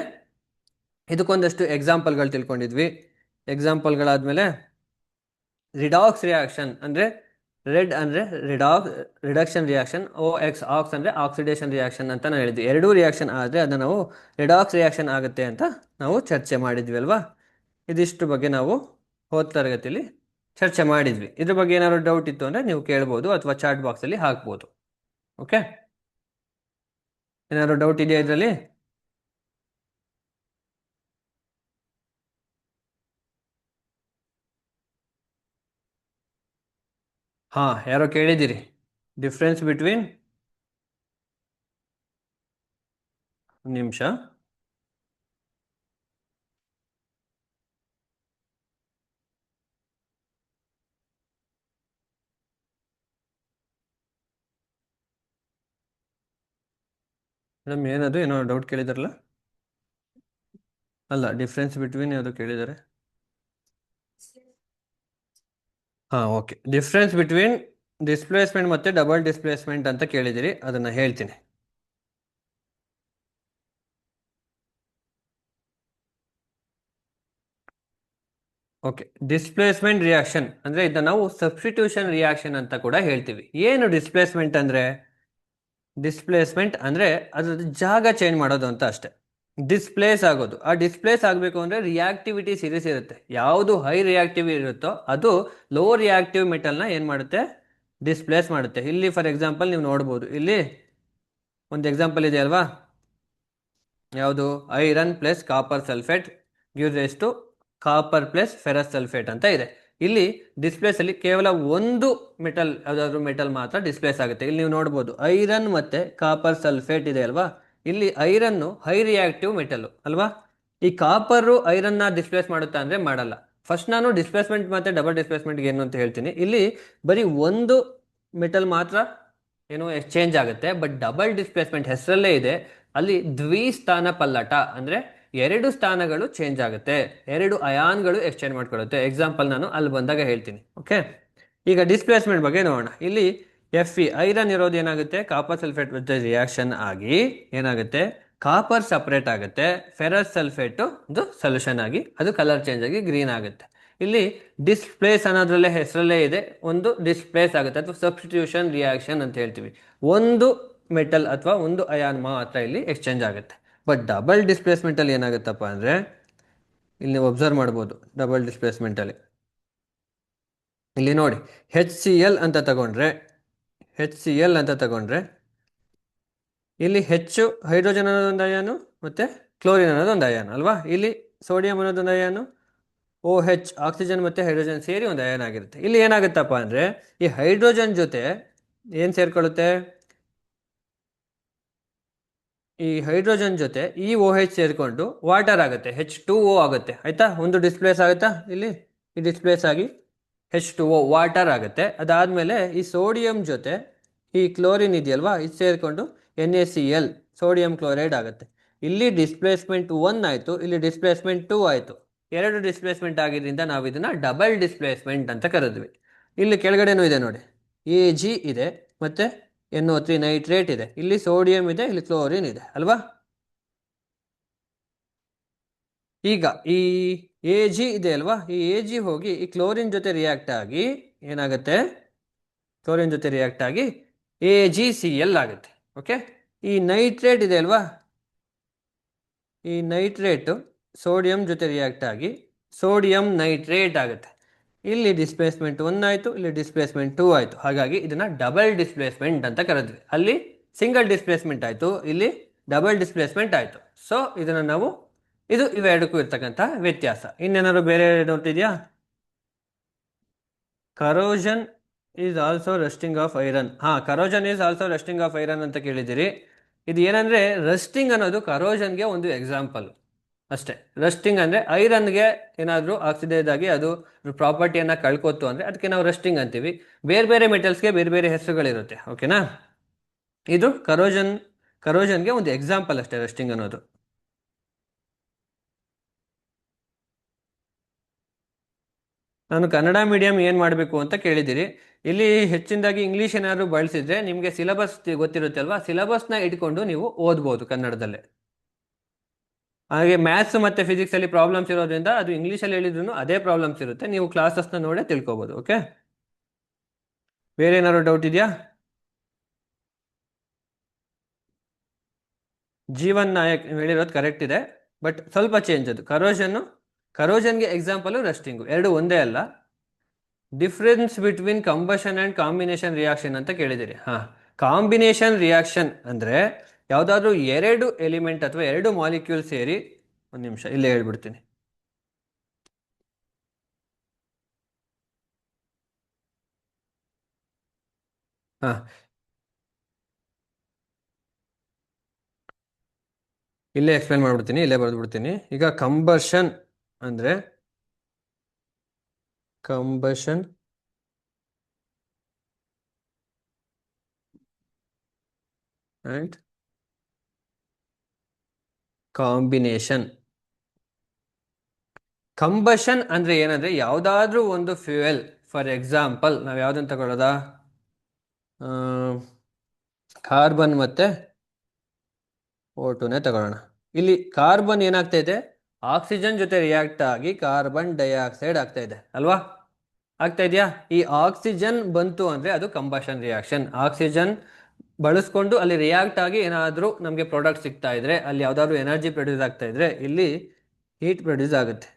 ಇದಕ್ಕೊಂದಷ್ಟು ಎಕ್ಸಾಂಪಲ್ಗಳು ತಿಳ್ಕೊಂಡಿದ್ವಿ. ಎಕ್ಸಾಂಪಲ್ಗಳಾದಮೇಲೆ ರಿಡಾಕ್ಸ್ ರಿಯಾಕ್ಷನ್ ಅಂದರೆ ರೆಡ್ ಅಂದರೆ ರಿಡಕ್ಷನ್ ರಿಯಾಕ್ಷನ್, ಆಕ್ಸ್ ಅಂದರೆ ಆಕ್ಸಿಡೇಷನ್ ರಿಯಾಕ್ಷನ್ ಅಂತ ನಾವು ಹೇಳಿದ್ವಿ. ಎರಡೂ ರಿಯಾಕ್ಷನ್ ಆದರೆ ಅದನ್ನು ನಾವು ರಿಡಾಕ್ಸ್ ರಿಯಾಕ್ಷನ್ ಆಗುತ್ತೆ ಅಂತ ನಾವು ಚರ್ಚೆ ಮಾಡಿದ್ವಿ ಅಲ್ವಾ. ಇದಿಷ್ಟು ಬಗ್ಗೆ ನಾವು ಹೋದ ತರಗತಿಯಲ್ಲಿ ಚರ್ಚೆ ಮಾಡಿದ್ವಿ. ಇದ್ರ ಬಗ್ಗೆ ಏನಾದ್ರು ಡೌಟ್ ಇತ್ತು ಅಂದರೆ ನೀವು ಕೇಳ್ಬೋದು ಅಥವಾ ಚಾಟ್ ಬಾಕ್ಸಲ್ಲಿ ಹಾಕ್ಬೋದು. ಓಕೆ, ಏನಾದ್ರು ಡೌಟ್ ಇದೆಯಾ ಇದರಲ್ಲಿ? ಹಾಂ, ಯಾರೋ ಕೇಳಿದ್ದೀರಿ ಡಿಫ್ರೆನ್ಸ್ ಬಿಟ್ವೀನ್, ನಿಮಿಷ. ಮೇಡಮ್ ಏನದು ಏನೋ ಡೌಟ್ ಕೇಳಿದಾರಲ್ಲ? ಅಲ್ಲ, ಡಿಫ್ರೆನ್ಸ್ ಬಿಟ್ವೀನ್ ಯಾವುದು ಕೇಳಿದ್ದಾರೆ. ಹಾಂ, ಓಕೆ. ಡಿಫ್ರೆನ್ಸ್ ಬಿಟ್ವೀನ್ ಡಿಸ್ಪ್ಲೇಸ್ಮೆಂಟ್ ಮತ್ತು ಡಬಲ್ ಡಿಸ್ಪ್ಲೇಸ್ಮೆಂಟ್ ಅಂತ ಕೇಳಿದಿರಿ, ಅದನ್ನು ಹೇಳ್ತೀನಿ. ಓಕೆ, ಡಿಸ್ಪ್ಲೇಸ್ಮೆಂಟ್ ರಿಯಾಕ್ಷನ್ ಅಂದರೆ ಇದನ್ನ ನಾವು ಸಬ್ಸ್ಟಿಟ್ಯೂಷನ್ ರಿಯಾಕ್ಷನ್ ಅಂತ ಕೂಡ ಹೇಳ್ತೀವಿ. ಏನು ಡಿಸ್ಪ್ಲೇಸ್ಮೆಂಟ್ ಅಂದರೆ? ಡಿಸ್ಪ್ಲೇಸ್ಮೆಂಟ್ ಅಂದರೆ ಅದ್ರ ಜಾಗ ಚೇಂಜ್ ಮಾಡೋದು ಅಂತ ಅಷ್ಟೇ. ಡಿಸ್ಪ್ಲೇಸ್ ಆಗೋದು, ಆ ಡಿಸ್ಪ್ಲೇಸ್ ಆಗಬೇಕು ಅಂದರೆ ರಿಯಾಕ್ಟಿವಿಟಿ ಸೀರೀಸ್ ಇರುತ್ತೆ. ಯಾವುದು ಹೈ ರಿಯಾಕ್ಟಿವ್ ಇರುತ್ತೋ ಅದು ಲೋ ರಿಯಾಕ್ಟಿವ್ ಮೆಟಲ್ನ ಏನು ಮಾಡುತ್ತೆ, ಡಿಸ್ಪ್ಲೇಸ್ ಮಾಡುತ್ತೆ. ಇಲ್ಲಿ ಫಾರ್ ಎಕ್ಸಾಂಪಲ್ ನೀವು ನೋಡ್ಬೋದು, ಇಲ್ಲಿ ಒಂದು ಎಕ್ಸಾಂಪಲ್ ಇದೆ ಅಲ್ವಾ, ಯಾವುದು, iron plus copper sulphate gives rise to copper plus ferrous sulphate ಅಂತ ಇದೆ. ಇಲ್ಲಿ ಡಿಸ್ಪ್ಲೇಸ್ ಅಲ್ಲಿ ಕೇವಲ ಒಂದು ಮೆಟಲ್, ಯಾವುದಾದ್ರೂ ಮೆಟಲ್ ಮಾತ್ರ ಡಿಸ್ಪ್ಲೇಸ್ ಆಗುತ್ತೆ. ಇಲ್ಲಿ ನೀವು ನೋಡ್ಬೋದು ಐರನ್ ಮತ್ತೆ ಕಾಪರ್ ಸಲ್ಫೇಟ್ ಇದೆ ಅಲ್ವಾ. ಇಲ್ಲಿ ಐರನ್ನು ಹೈ ರಿಯಾಕ್ಟಿವ್ ಮೆಟಲ್ ಅಲ್ವಾ. ಈ ಕಾಪರು ಐರನ್ನ ಡಿಸ್ಪ್ಲೇಸ್ ಮಾಡುತ್ತಾ ಅಂದ್ರೆ ಮಾಡಲ್ಲ. ಫಸ್ಟ್ ನಾನು ಡಿಸ್ಪ್ಲೇಸ್ಮೆಂಟ್ ಮತ್ತೆ ಡಬಲ್ ಡಿಸ್ಪ್ಲೇಸ್ಮೆಂಟ್ ಏನು ಅಂತ ಹೇಳ್ತೀನಿ. ಇಲ್ಲಿ ಬರೀ ಒಂದು ಮೆಟಲ್ ಮಾತ್ರ ಏನು ಎಕ್ಸ್ಚೇಂಜ್ ಆಗುತ್ತೆ. ಬಟ್ ಡಬಲ್ ಡಿಸ್ಪ್ಲೇಸ್ಮೆಂಟ್ ಹೆಸರಲ್ಲೇ ಇದೆ, ಅಲ್ಲಿ ದ್ವಿಸ್ಥಾನ ಪಲ್ಲಟ ಅಂದರೆ ಎರಡು ಸ್ಥಾನಗಳು ಚೇಂಜ್ ಆಗುತ್ತೆ, ಎರಡು ಅಯಾನ್ಗಳು ಎಕ್ಸ್ಚೇಂಜ್ ಮಾಡ್ಕೊಳ್ಳುತ್ತೆ. ಎಕ್ಸಾಂಪಲ್ ನಾನು ಅಲ್ಲಿ ಬಂದಾಗ ಹೇಳ್ತೀನಿ. ಓಕೆ, ಈಗ ಡಿಸ್ಪ್ಲೇಸ್ಮೆಂಟ್ ಬಗ್ಗೆ ನೋಡೋಣ. ಇಲ್ಲಿ Fe ಐರನ್ ಇರೋದು ಏನಾಗುತ್ತೆ, ಕಾಪರ್ ಸಲ್ಫೇಟ್ ಜೊತೆ ರಿಯಾಕ್ಷನ್ ಆಗಿ ಏನಾಗುತ್ತೆ, ಕಾಪರ್ ಸಪ್ರೇಟ್ ಆಗುತ್ತೆ, ಫೆರಸ್ ಸಲ್ಫೇಟು ಇದು ಸೊಲ್ಯೂಷನ್ ಆಗಿ ಅದು ಕಲರ್ ಚೇಂಜ್ ಆಗಿ ಗ್ರೀನ್ ಆಗುತ್ತೆ. ಇಲ್ಲಿ ಡಿಸ್ಪ್ಲೇಸ್ ಅನ್ನೋದ್ರಲ್ಲೇ ಹೆಸರಲ್ಲೇ ಇದೆ, ಒಂದು ಡಿಸ್ಪ್ಲೇಸ್ ಆಗುತ್ತೆ ಅಥವಾ ಸಬ್ಸ್ಟಿಟ್ಯೂಷನ್ ರಿಯಾಕ್ಷನ್ ಅಂತ ಹೇಳ್ತೀವಿ. ಒಂದು ಮೆಟಲ್ ಅಥವಾ ಒಂದು ಅಯಾನ್ ಮಾತ್ರ ಇಲ್ಲಿ ಎಕ್ಸ್ಚೇಂಜ್ ಆಗುತ್ತೆ. ಬಟ್ ಡಬಲ್ ಡಿಸ್ಪ್ಲೇಸ್ಮೆಂಟಲ್ಲಿ ಏನಾಗುತ್ತಪ್ಪ ಅಂದರೆ, ಇಲ್ಲಿ ನೀವು ಅಬ್ಸರ್ವ್ ಮಾಡ್ಬೋದು, ಡಬಲ್ ಡಿಸ್ಪ್ಲೇಸ್ಮೆಂಟಲ್ಲಿ ಇಲ್ಲಿ ನೋಡಿ, HCl ಅಂತ ತಗೊಂಡ್ರೆ, HCl ಅಂತ ತಗೊಂಡ್ರೆ ಇಲ್ಲಿ ಹೆಚ್ಚು ಹೈಡ್ರೋಜನ್ ಅನ್ನೋದೊಂದು ಅಯಾನು ಮತ್ತು ಕ್ಲೋರಿನ್ ಅನ್ನೋದೊಂದು ಅಯಾನು ಅಲ್ವಾ. ಇಲ್ಲಿ ಸೋಡಿಯಂ ಅನ್ನೋದೊಂದು ಅಯಾನು, OH ಆಕ್ಸಿಜನ್ ಮತ್ತು ಹೈಡ್ರೋಜನ್ ಸೇರಿ ಒಂದು ಅಯಾನ್ ಆಗಿರುತ್ತೆ. ಇಲ್ಲಿ ಏನಾಗುತ್ತಪ್ಪ ಅಂದರೆ, ಈ ಹೈಡ್ರೋಜನ್ ಜೊತೆ ಏನು ಸೇರ್ಕೊಳ್ಳುತ್ತೆ, ಈ ಹೈಡ್ರೋಜನ್ ಜೊತೆ ಈ OH ಸೇರಿಕೊಂಡು ವಾಟರ್ ಆಗುತ್ತೆ, H2O ಆಗುತ್ತೆ. ಆಯ್ತಾ, ಒಂದು ಡಿಸ್ಪ್ಲೇಸ್ ಆಗುತ್ತಾ, ಇಲ್ಲಿ ಈ ಡಿಸ್ಪ್ಲೇಸ್ ಆಗಿ H2O ವಾಟರ್ ಆಗುತ್ತೆ. ಅದಾದಮೇಲೆ ಈ ಸೋಡಿಯಂ ಜೊತೆ ಈ ಕ್ಲೋರಿನ್ ಇದೆಯಲ್ವಾ, ಇದು ಸೇರಿಕೊಂಡು NaCl ಸೋಡಿಯಂ ಕ್ಲೋರೈಡ್ ಆಗುತ್ತೆ. ಇಲ್ಲಿ ಡಿಸ್ಪ್ಲೇಸ್ಮೆಂಟ್ 1 ಆಯಿತು, ಇಲ್ಲಿ ಡಿಸ್ಪ್ಲೇಸ್ಮೆಂಟ್ 2 ಆಯಿತು. ಎರಡು ಡಿಸ್ಪ್ಲೇಸ್ಮೆಂಟ್ ಆಗಿದ್ದರಿಂದ ನಾವು ಇದನ್ನು ಡಬಲ್ ಡಿಸ್ಪ್ಲೇಸ್ಮೆಂಟ್ ಅಂತ ಕರೆದ್ವಿ. ಇಲ್ಲಿ ಕೆಳಗಡೆನೂ ಇದೆ ನೋಡಿ, Ag ಇದೆ ಮತ್ತು NO3 ನೈಟ್ರೇಟ್ ಇದೆ, ಇಲ್ಲಿ ಸೋಡಿಯಂ ಇದೆ, ಇಲ್ಲಿ ಕ್ಲೋರಿನ್ ಇದೆ ಅಲ್ವಾ. ಈಗ ಈ ಎ ಜಿ ಇದೆ ಅಲ್ವಾ, ಈ ಎ ಜಿ ಹೋಗಿ ಈ ಕ್ಲೋರಿನ್ ಜೊತೆ ರಿಯಾಕ್ಟ್ ಆಗಿ ಏನಾಗುತ್ತೆ, ಕ್ಲೋರಿನ್ ಜೊತೆ ರಿಯಾಕ್ಟ್ ಆಗಿ AgCl ಆಗುತ್ತೆ. ಓಕೆ, ಈ ನೈಟ್ರೇಟ್ ಇದೆ ಅಲ್ವಾ, ಈ ನೈಟ್ರೇಟ್ ಸೋಡಿಯಂ ಜೊತೆ ರಿಯಾಕ್ಟ್ ಆಗಿ ಸೋಡಿಯಂ ನೈಟ್ರೇಟ್ ಆಗುತ್ತೆ. ಇಲ್ಲಿ ಡಿಸ್ಪ್ಲೇಸ್ಮೆಂಟ್ 1 ಆಯಿತು, ಇಲ್ಲಿ ಡಿಸ್ಪ್ಲೇಸ್ಮೆಂಟ್ 2 ಆಯಿತು. ಹಾಗಾಗಿ ಇದನ್ನು ಡಬಲ್ ಡಿಸ್ಪ್ಲೇಸ್ಮೆಂಟ್ ಅಂತ ಕರೆದ್ವಿ. ಅಲ್ಲಿ ಸಿಂಗಲ್ ಡಿಸ್ಪ್ಲೇಸ್ಮೆಂಟ್ ಆಯಿತು, ಇಲ್ಲಿ ಡಬಲ್ ಡಿಸ್ಪ್ಲೇಸ್ಮೆಂಟ್ ಆಯಿತು. ಸೊ ಇದನ್ನು ನಾವು, ಇದು ಇವೆರಡಕ್ಕೂ ಇರ್ತಕ್ಕಂಥ ವ್ಯತ್ಯಾಸ. ಇನ್ನೇನಾದ್ರು ಬೇರೆ ಡೌಟ್ ಇದೆಯಾ? Corrosion is also rusting of iron. ಹಾಂ, corrosion is also rusting of iron ಅಂತ ಕೇಳಿದ್ದೀರಿ. ಇದು ಏನಂದರೆ, ರಸ್ಟಿಂಗ್ ಅನ್ನೋದು ಕರೋಷನ್ಗೆ ಒಂದು ಎಕ್ಸಾಂಪಲ್ ಅಷ್ಟೇ. ರಸ್ಟಿಂಗ್ ಅಂದರೆ ಐರನ್ಗೆ ಏನಾದರೂ ಆಕ್ಸಿಡೈಸ್ ಆಗಿ ಅದು ಪ್ರಾಪರ್ಟಿಯನ್ನು ಕಳ್ಕೊತು ಅಂದರೆ ಅದಕ್ಕೆ ನಾವು ರಸ್ಟಿಂಗ್ ಅಂತೀವಿ. ಬೇರೆ ಬೇರೆ ಮೆಟಲ್ಸ್ಗೆ ಬೇರೆ ಬೇರೆ ಹೆಸರುಗಳಿರುತ್ತೆ. ಓಕೆನಾ? ಇದು ಕರೋಷನ್ಗೆ ಒಂದು ಎಕ್ಸಾಂಪಲ್ ಅಷ್ಟೇ ರಸ್ಟಿಂಗ್ ಅನ್ನೋದು. ನಾನು ಕನ್ನಡ ಮೀಡಿಯಂ ಏನು ಮಾಡಬೇಕು ಅಂತ ಕೇಳಿದ್ದೀರಿ. ಇಲ್ಲಿ ಹೆಚ್ಚಿನದಾಗಿ ಇಂಗ್ಲೀಷ್ ಏನಾದರೂ ಬಳಸಿದ್ರೆ ನಿಮಗೆ ಸಿಲೆಬಸ್ ಗೊತ್ತಿರುತ್ತೆ ಅಲ್ವಾ, ಸಿಲೆಬಸ್ನ ಇಟ್ಕೊಂಡು ನೀವು ಓದ್ಬೋದು ಕನ್ನಡದಲ್ಲೇ. ಹಾಗೆ ಮ್ಯಾಥ್ಸ್ ಮತ್ತು ಫಿಸಿಕ್ಸಲ್ಲಿ ಪ್ರಾಬ್ಲಮ್ಸ್ ಇರೋದ್ರಿಂದ ಅದು ಇಂಗ್ಲೀಷಲ್ಲಿ ಹೇಳಿದ್ರು ಅದೇ ಪ್ರಾಬ್ಲಮ್ಸ್ ಇರುತ್ತೆ, ನೀವು ಕ್ಲಾಸಸ್ನ ನೋಡೇ ತಿಳ್ಕೊಬೋದು. ಓಕೆ, ಬೇರೆ ಏನಾದ್ರು ಡೌಟ್ ಇದೆಯಾ? ಜೀವನ್ ನಾಯಕ್ ಹೇಳಿರೋದು ಕರೆಕ್ಟ್ ಇದೆ, ಬಟ್ ಸ್ವಲ್ಪ ಚೇಂಜ್. ಅದು ಕರೋಷನ್ಗೆ ಎಕ್ಸಾಂಪಲು ರಸ್ಟಿಂಗು ಎರಡು ಒಂದೇ ಅಲ್ಲ. Difference between combustion and combination reaction ಅಂತ ಕೇಳಿದ್ದೀರಿ. ಹಾಂ, ಕಾಂಬಿನೇಷನ್ ರಿಯಾಕ್ಷನ್ ಅಂದರೆ ಯಾವುದಾದ್ರೂ ಎರಡು ಎಲಿಮೆಂಟ್ ಅಥವಾ ಎರಡು ಮಾಲಿಕ್ಯೂಲ್ ಸೇರಿ, ಒಂದು ನಿಮಿಷ ಇಲ್ಲೇ ಹೇಳ್ಬಿಡ್ತೀನಿ. ಹಾಂ, ಇಲ್ಲೇ ಎಕ್ಸ್ಪ್ಲೇನ್ ಮಾಡ್ಬಿಡ್ತೀನಿ, ಇಲ್ಲೇ ಬರೆದ್ಬಿಡ್ತೀನಿ. ಈಗ ಕಂಬಷನ್ ಅಂದರೆ ಕಂಬಷನ್ ಆ್ಯಂಡ್ ಕಾಂಬಿನೇಷನ್. ಕಂಬಷನ್ ಅಂದರೆ ಏನಂದರೆ ಯಾವುದಾದ್ರೂ ಒಂದು ಫ್ಯೂಯಲ್, ಫಾರ್ ಎಕ್ಸಾಂಪಲ್ ನಾವು ಯಾವುದನ್ನು ತಗೊಳ್ಳೋದಾ, ಕಾರ್ಬನ್ ಮತ್ತು O2ನೇ ತಗೊಳ್ಳೋಣ. ಇಲ್ಲಿ ಕಾರ್ಬನ್ ಏನಾಗ್ತಾ ಇದೆ, ಆಕ್ಸಿಜನ್ ಜೊತೆ ರಿಯಾಕ್ಟ್ ಆಗಿ ಕಾರ್ಬನ್ ಡೈಆಕ್ಸೈಡ್ ಆಗ್ತಾ ಇದೆ ಅಲ್ವಾ, ಆಗ್ತಾ ಇದೆಯಾ? ಈ ಆಕ್ಸಿಜನ್ ಬಂತು ಅಂದರೆ ಅದು ಕಂಬಷನ್ ರಿಯಾಕ್ಷನ್. ಆಕ್ಸಿಜನ್ ಬಳಸ್ಕೊಂಡು ಅಲ್ಲಿ ರಿಯಾಕ್ಟ್ ಆಗಿ ಏನಾದರೂ ನಮಗೆ ಪ್ರಾಡಕ್ಟ್ ಸಿಗ್ತಾ ಇದ್ರೆ, ಅಲ್ಲಿ ಯಾವುದಾದ್ರೂ ಎನರ್ಜಿ ಪ್ರೊಡ್ಯೂಸ್ ಆಗ್ತಾ ಇದ್ರೆ ಇಲ್ಲಿ ಹೀಟ್ ಪ್ರೊಡ್ಯೂಸ್ ಆಗುತ್ತೆ.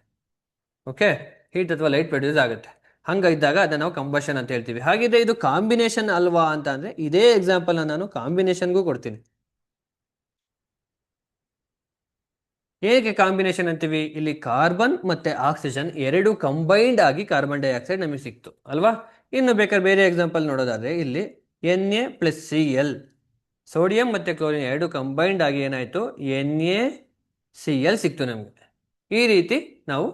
ಓಕೆ, ಹೀಟ್ ಅಥವಾ ಲೈಟ್ ಪ್ರೊಡ್ಯೂಸ್ ಆಗುತ್ತೆ. ಹಂಗಿದ್ದಾಗ ಅದನ್ನು ನಾವು ಕಂಬಷನ್ ಅಂತ ಹೇಳ್ತೀವಿ. ಹಾಗಿದ್ರೆ ಇದು ಕಾಂಬಿನೇಷನ್ ಅಲ್ವಾ ಅಂತ ಅಂದರೆ, ಇದೇ ಎಕ್ಸಾಂಪಲ್ನ ನಾನು ಕಾಂಬಿನೇಷನ್ಗೂ ಕೊಡ್ತೀನಿ. ಹೇಗೆ ಕಾಂಬಿನೇಷನ್ ಅಂತೀವಿ? ಇಲ್ಲಿ ಕಾರ್ಬನ್ ಮತ್ತೆ ಆಕ್ಸಿಜನ್ ಎರಡು ಕಂಬೈನ್ಡ್ ಆಗಿ ಕಾರ್ಬನ್ ಡೈಆಕ್ಸೈಡ್ ನಮಗೆ ಸಿಕ್ತು ಅಲ್ವಾ. ಇನ್ನು ಬೇಕಾದ್ರೆ ಬೇರೆ ಎಕ್ಸಾಂಪಲ್ ನೋಡೋದಾದ್ರೆ, ಇಲ್ಲಿ Na+Cl, ಸೋಡಿಯಂ ಮತ್ತು ಕ್ಲೋರಿನ್ ಎರಡು ಕಂಬೈನ್ಡ್ ಆಗಿ ಏನಾಯಿತು, NaCl ಸಿಕ್ತು ನಮಗೆ. ಈ ರೀತಿ ನಾವು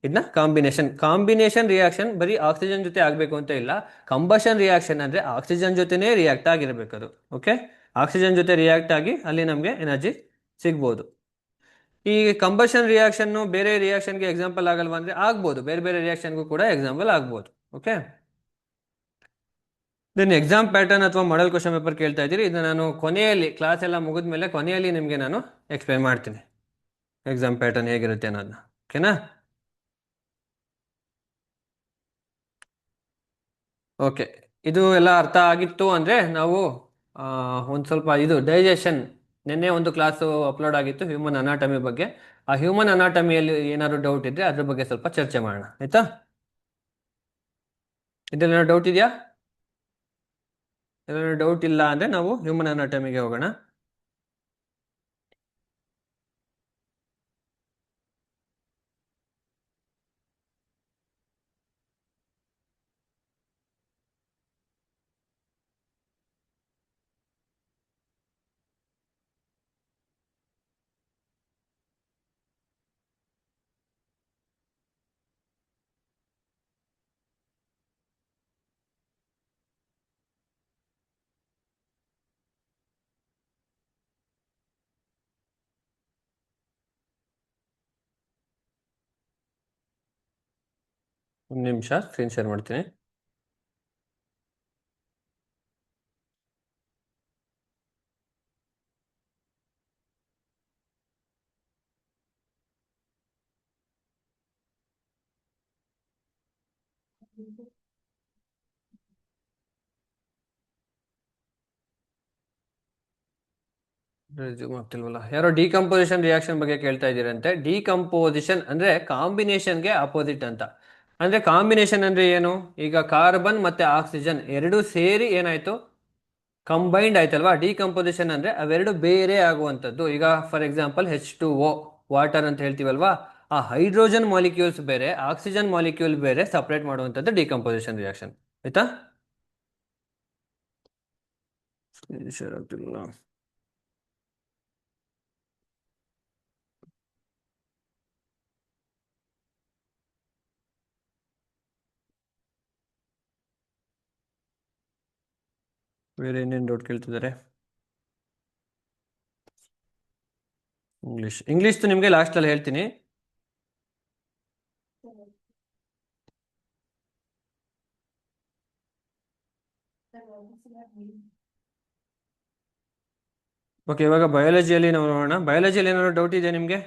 ಇದನ್ನ ಕಾಂಬಿನೇಷನ್ ರಿಯಾಕ್ಷನ್ ಬರೀ ಆಕ್ಸಿಜನ್ ಜೊತೆ ಆಗಬೇಕು ಅಂತ ಇಲ್ಲ. ಕಂಬಷನ್ ರಿಯಾಕ್ಷನ್ ಅಂದರೆ ಆಕ್ಸಿಜನ್ ಜೊತೆನೇ ರಿಯಾಕ್ಟ್ ಆಗಿರಬೇಕು ಅದು. ಓಕೆ, ಆಕ್ಸಿಜನ್ ಜೊತೆ ರಿಯಾಕ್ಟ್ ಆಗಿ ಅಲ್ಲಿ ನಮಗೆ ಎನರ್ಜಿ ಸಿಗ್ಬೋದು. ಈ ಕಂಬಷನ್ ರಿಯಾಕ್ಷನ್ನು ಬೇರೆ ರಿಯಾಕ್ಷನ್ಗೆ ಎಕ್ಸಾಂಪಲ್ ಆಗಲ್ವಾ ಅಂದರೆ ಆಗ್ಬೋದು, ಬೇರೆ ಬೇರೆ ರಿಯಾಕ್ಷನ್ಗೂ ಕೂಡ ಎಕ್ಸಾಂಪಲ್ ಆಗ್ಬೋದು. ಓಕೆ, ದೆನ್ ಎಕ್ಸಾಮ್ ಪ್ಯಾಟರ್ನ್ ಅಥವಾ ಮಾಡೆಲ್ ಕ್ವಶನ್ ಪೇಪರ್ ಕೇಳ್ತಾ ಇದ್ದೀರಿ. ಇದನ್ನ ನಾನು ಕೊನೆಯಲ್ಲಿ, ಕ್ಲಾಸ್ ಎಲ್ಲ ಮುಗಿದ ಮೇಲೆ ಕೊನೆಯಲ್ಲಿ ನಿಮಗೆ ನಾನು ಎಕ್ಸ್ಪ್ಲೇನ್ ಮಾಡ್ತೀನಿ ಎಕ್ಸಾಮ್ ಪ್ಯಾಟರ್ನ್ ಹೇಗಿರುತ್ತೆ ಅನ್ನೋದನ್ನ. ಓಕೆನಾ? ಓಕೆ, ಇದು ಎಲ್ಲ ಅರ್ಥ ಆಗಿತ್ತು ಅಂದರೆ ನಾವು ಒಂದು ಸ್ವಲ್ಪ ಇದು ಡೈಜೆಷನ್, ನಿನ್ನೆ ಒಂದು ಕ್ಲಾಸು ಅಪ್ಲೋಡ್ ಆಗಿತ್ತು ಹ್ಯೂಮನ್ ಅನಾಟಮಿ ಬಗ್ಗೆ. ಆ ಹ್ಯೂಮನ್ ಅನಾಟಮಿಯಲ್ಲಿ ಏನಾದರೂ ಡೌಟ್ ಇದ್ದರೆ ಅದ್ರ ಬಗ್ಗೆ ಸ್ವಲ್ಪ ಚರ್ಚೆ ಮಾಡೋಣ, ಆಯಿತಾ? ಇದೆಲ್ಲ ಡೌಟ್ ಇದೆಯಾ? ಏನಾದರೂ ಡೌಟ್ ಇಲ್ಲ ಅಂದರೆ ನಾವು ಹ್ಯೂಮನ್ ಅನಾಟಮಿಗೆ ಹೋಗೋಣ. ಒಂದು ನಿಮಿಷ ಸ್ಕ್ರೀನ್ ಶೇರ್ ಮಾಡ್ತೀನಿ. ರೆಸ್ಯೂಮ್ ಆಗ್ತಿಲ್ವಲ್ಲ, ಯಾರೋ ಡಿಕಂಪೋಸಿಷನ್ ರಿಯಾಕ್ಷನ್ ಬಗ್ಗೆ ಕೇಳ್ತಾ ಇದ್ದೀರಂತೆ. ಡಿಕಂಪೋಸಿಷನ್ ಅಂದ್ರೆ ಕಾಂಬಿನೇಷನ್ಗೆ ಅಪೋಸಿಟ್ ಅಂತ. ಅಂದ್ರೆ ಕಾಂಬಿನೇಷನ್ ಅಂದ್ರೆ ಏನು? ಈಗ ಕಾರ್ಬನ್ ಮತ್ತೆ ಆಕ್ಸಿಜನ್ ಎರಡು ಸೇರಿ ಏನಾಯ್ತು, ಕಂಬೈಂಡ್ ಆಯ್ತಲ್ವಾ. ಡಿಕಂಪೋಸಿಷನ್ ಅಂದ್ರೆ ಅವೆರಡು ಬೇರೆ ಆಗುವಂಥದ್ದು. ಈಗ ಫಾರ್ ಎಕ್ಸಾಂಪಲ್ H2O ವಾಟರ್ ಅಂತ ಹೇಳ್ತೀವಲ್ವಾ, ಆ ಹೈಡ್ರೋಜನ್ ಮಾಲಿಕ್ಯೂಲ್ಸ್ ಬೇರೆ, ಆಕ್ಸಿಜನ್ ಮಾಲಿಕ್ಯೂಲ್ ಬೇರೆ ಸಪರೇಟ್ ಮಾಡುವಂಥದ್ದು ಡಿಕಂಪೋಸಿಷನ್ ರಿಯಾಕ್ಷನ್. ಆಯ್ತಾ? ಶೇರ್ ಆಗ್ತಿಲ್ಲ. ಬೇರೆ ಏನೇನು ಡೌಟ್ ಕೇಳ್ತಿದ್ದಾರೆ? ಇಂಗ್ಲೀಷ್ ನಿಮಗೆ ಲಾಸ್ಟಲ್ಲಿ ಹೇಳ್ತೀನಿ. ಓಕೆ, ಇವಾಗ ಬಯಾಲಜಿಯಲ್ಲಿ ನಾವು ನೋಡೋಣ. ಬಯಾಲಜಿಯಲ್ಲಿ ಏನಾದ್ರು ಡೌಟ್ ಇದೆ ನಿಮಗೆ?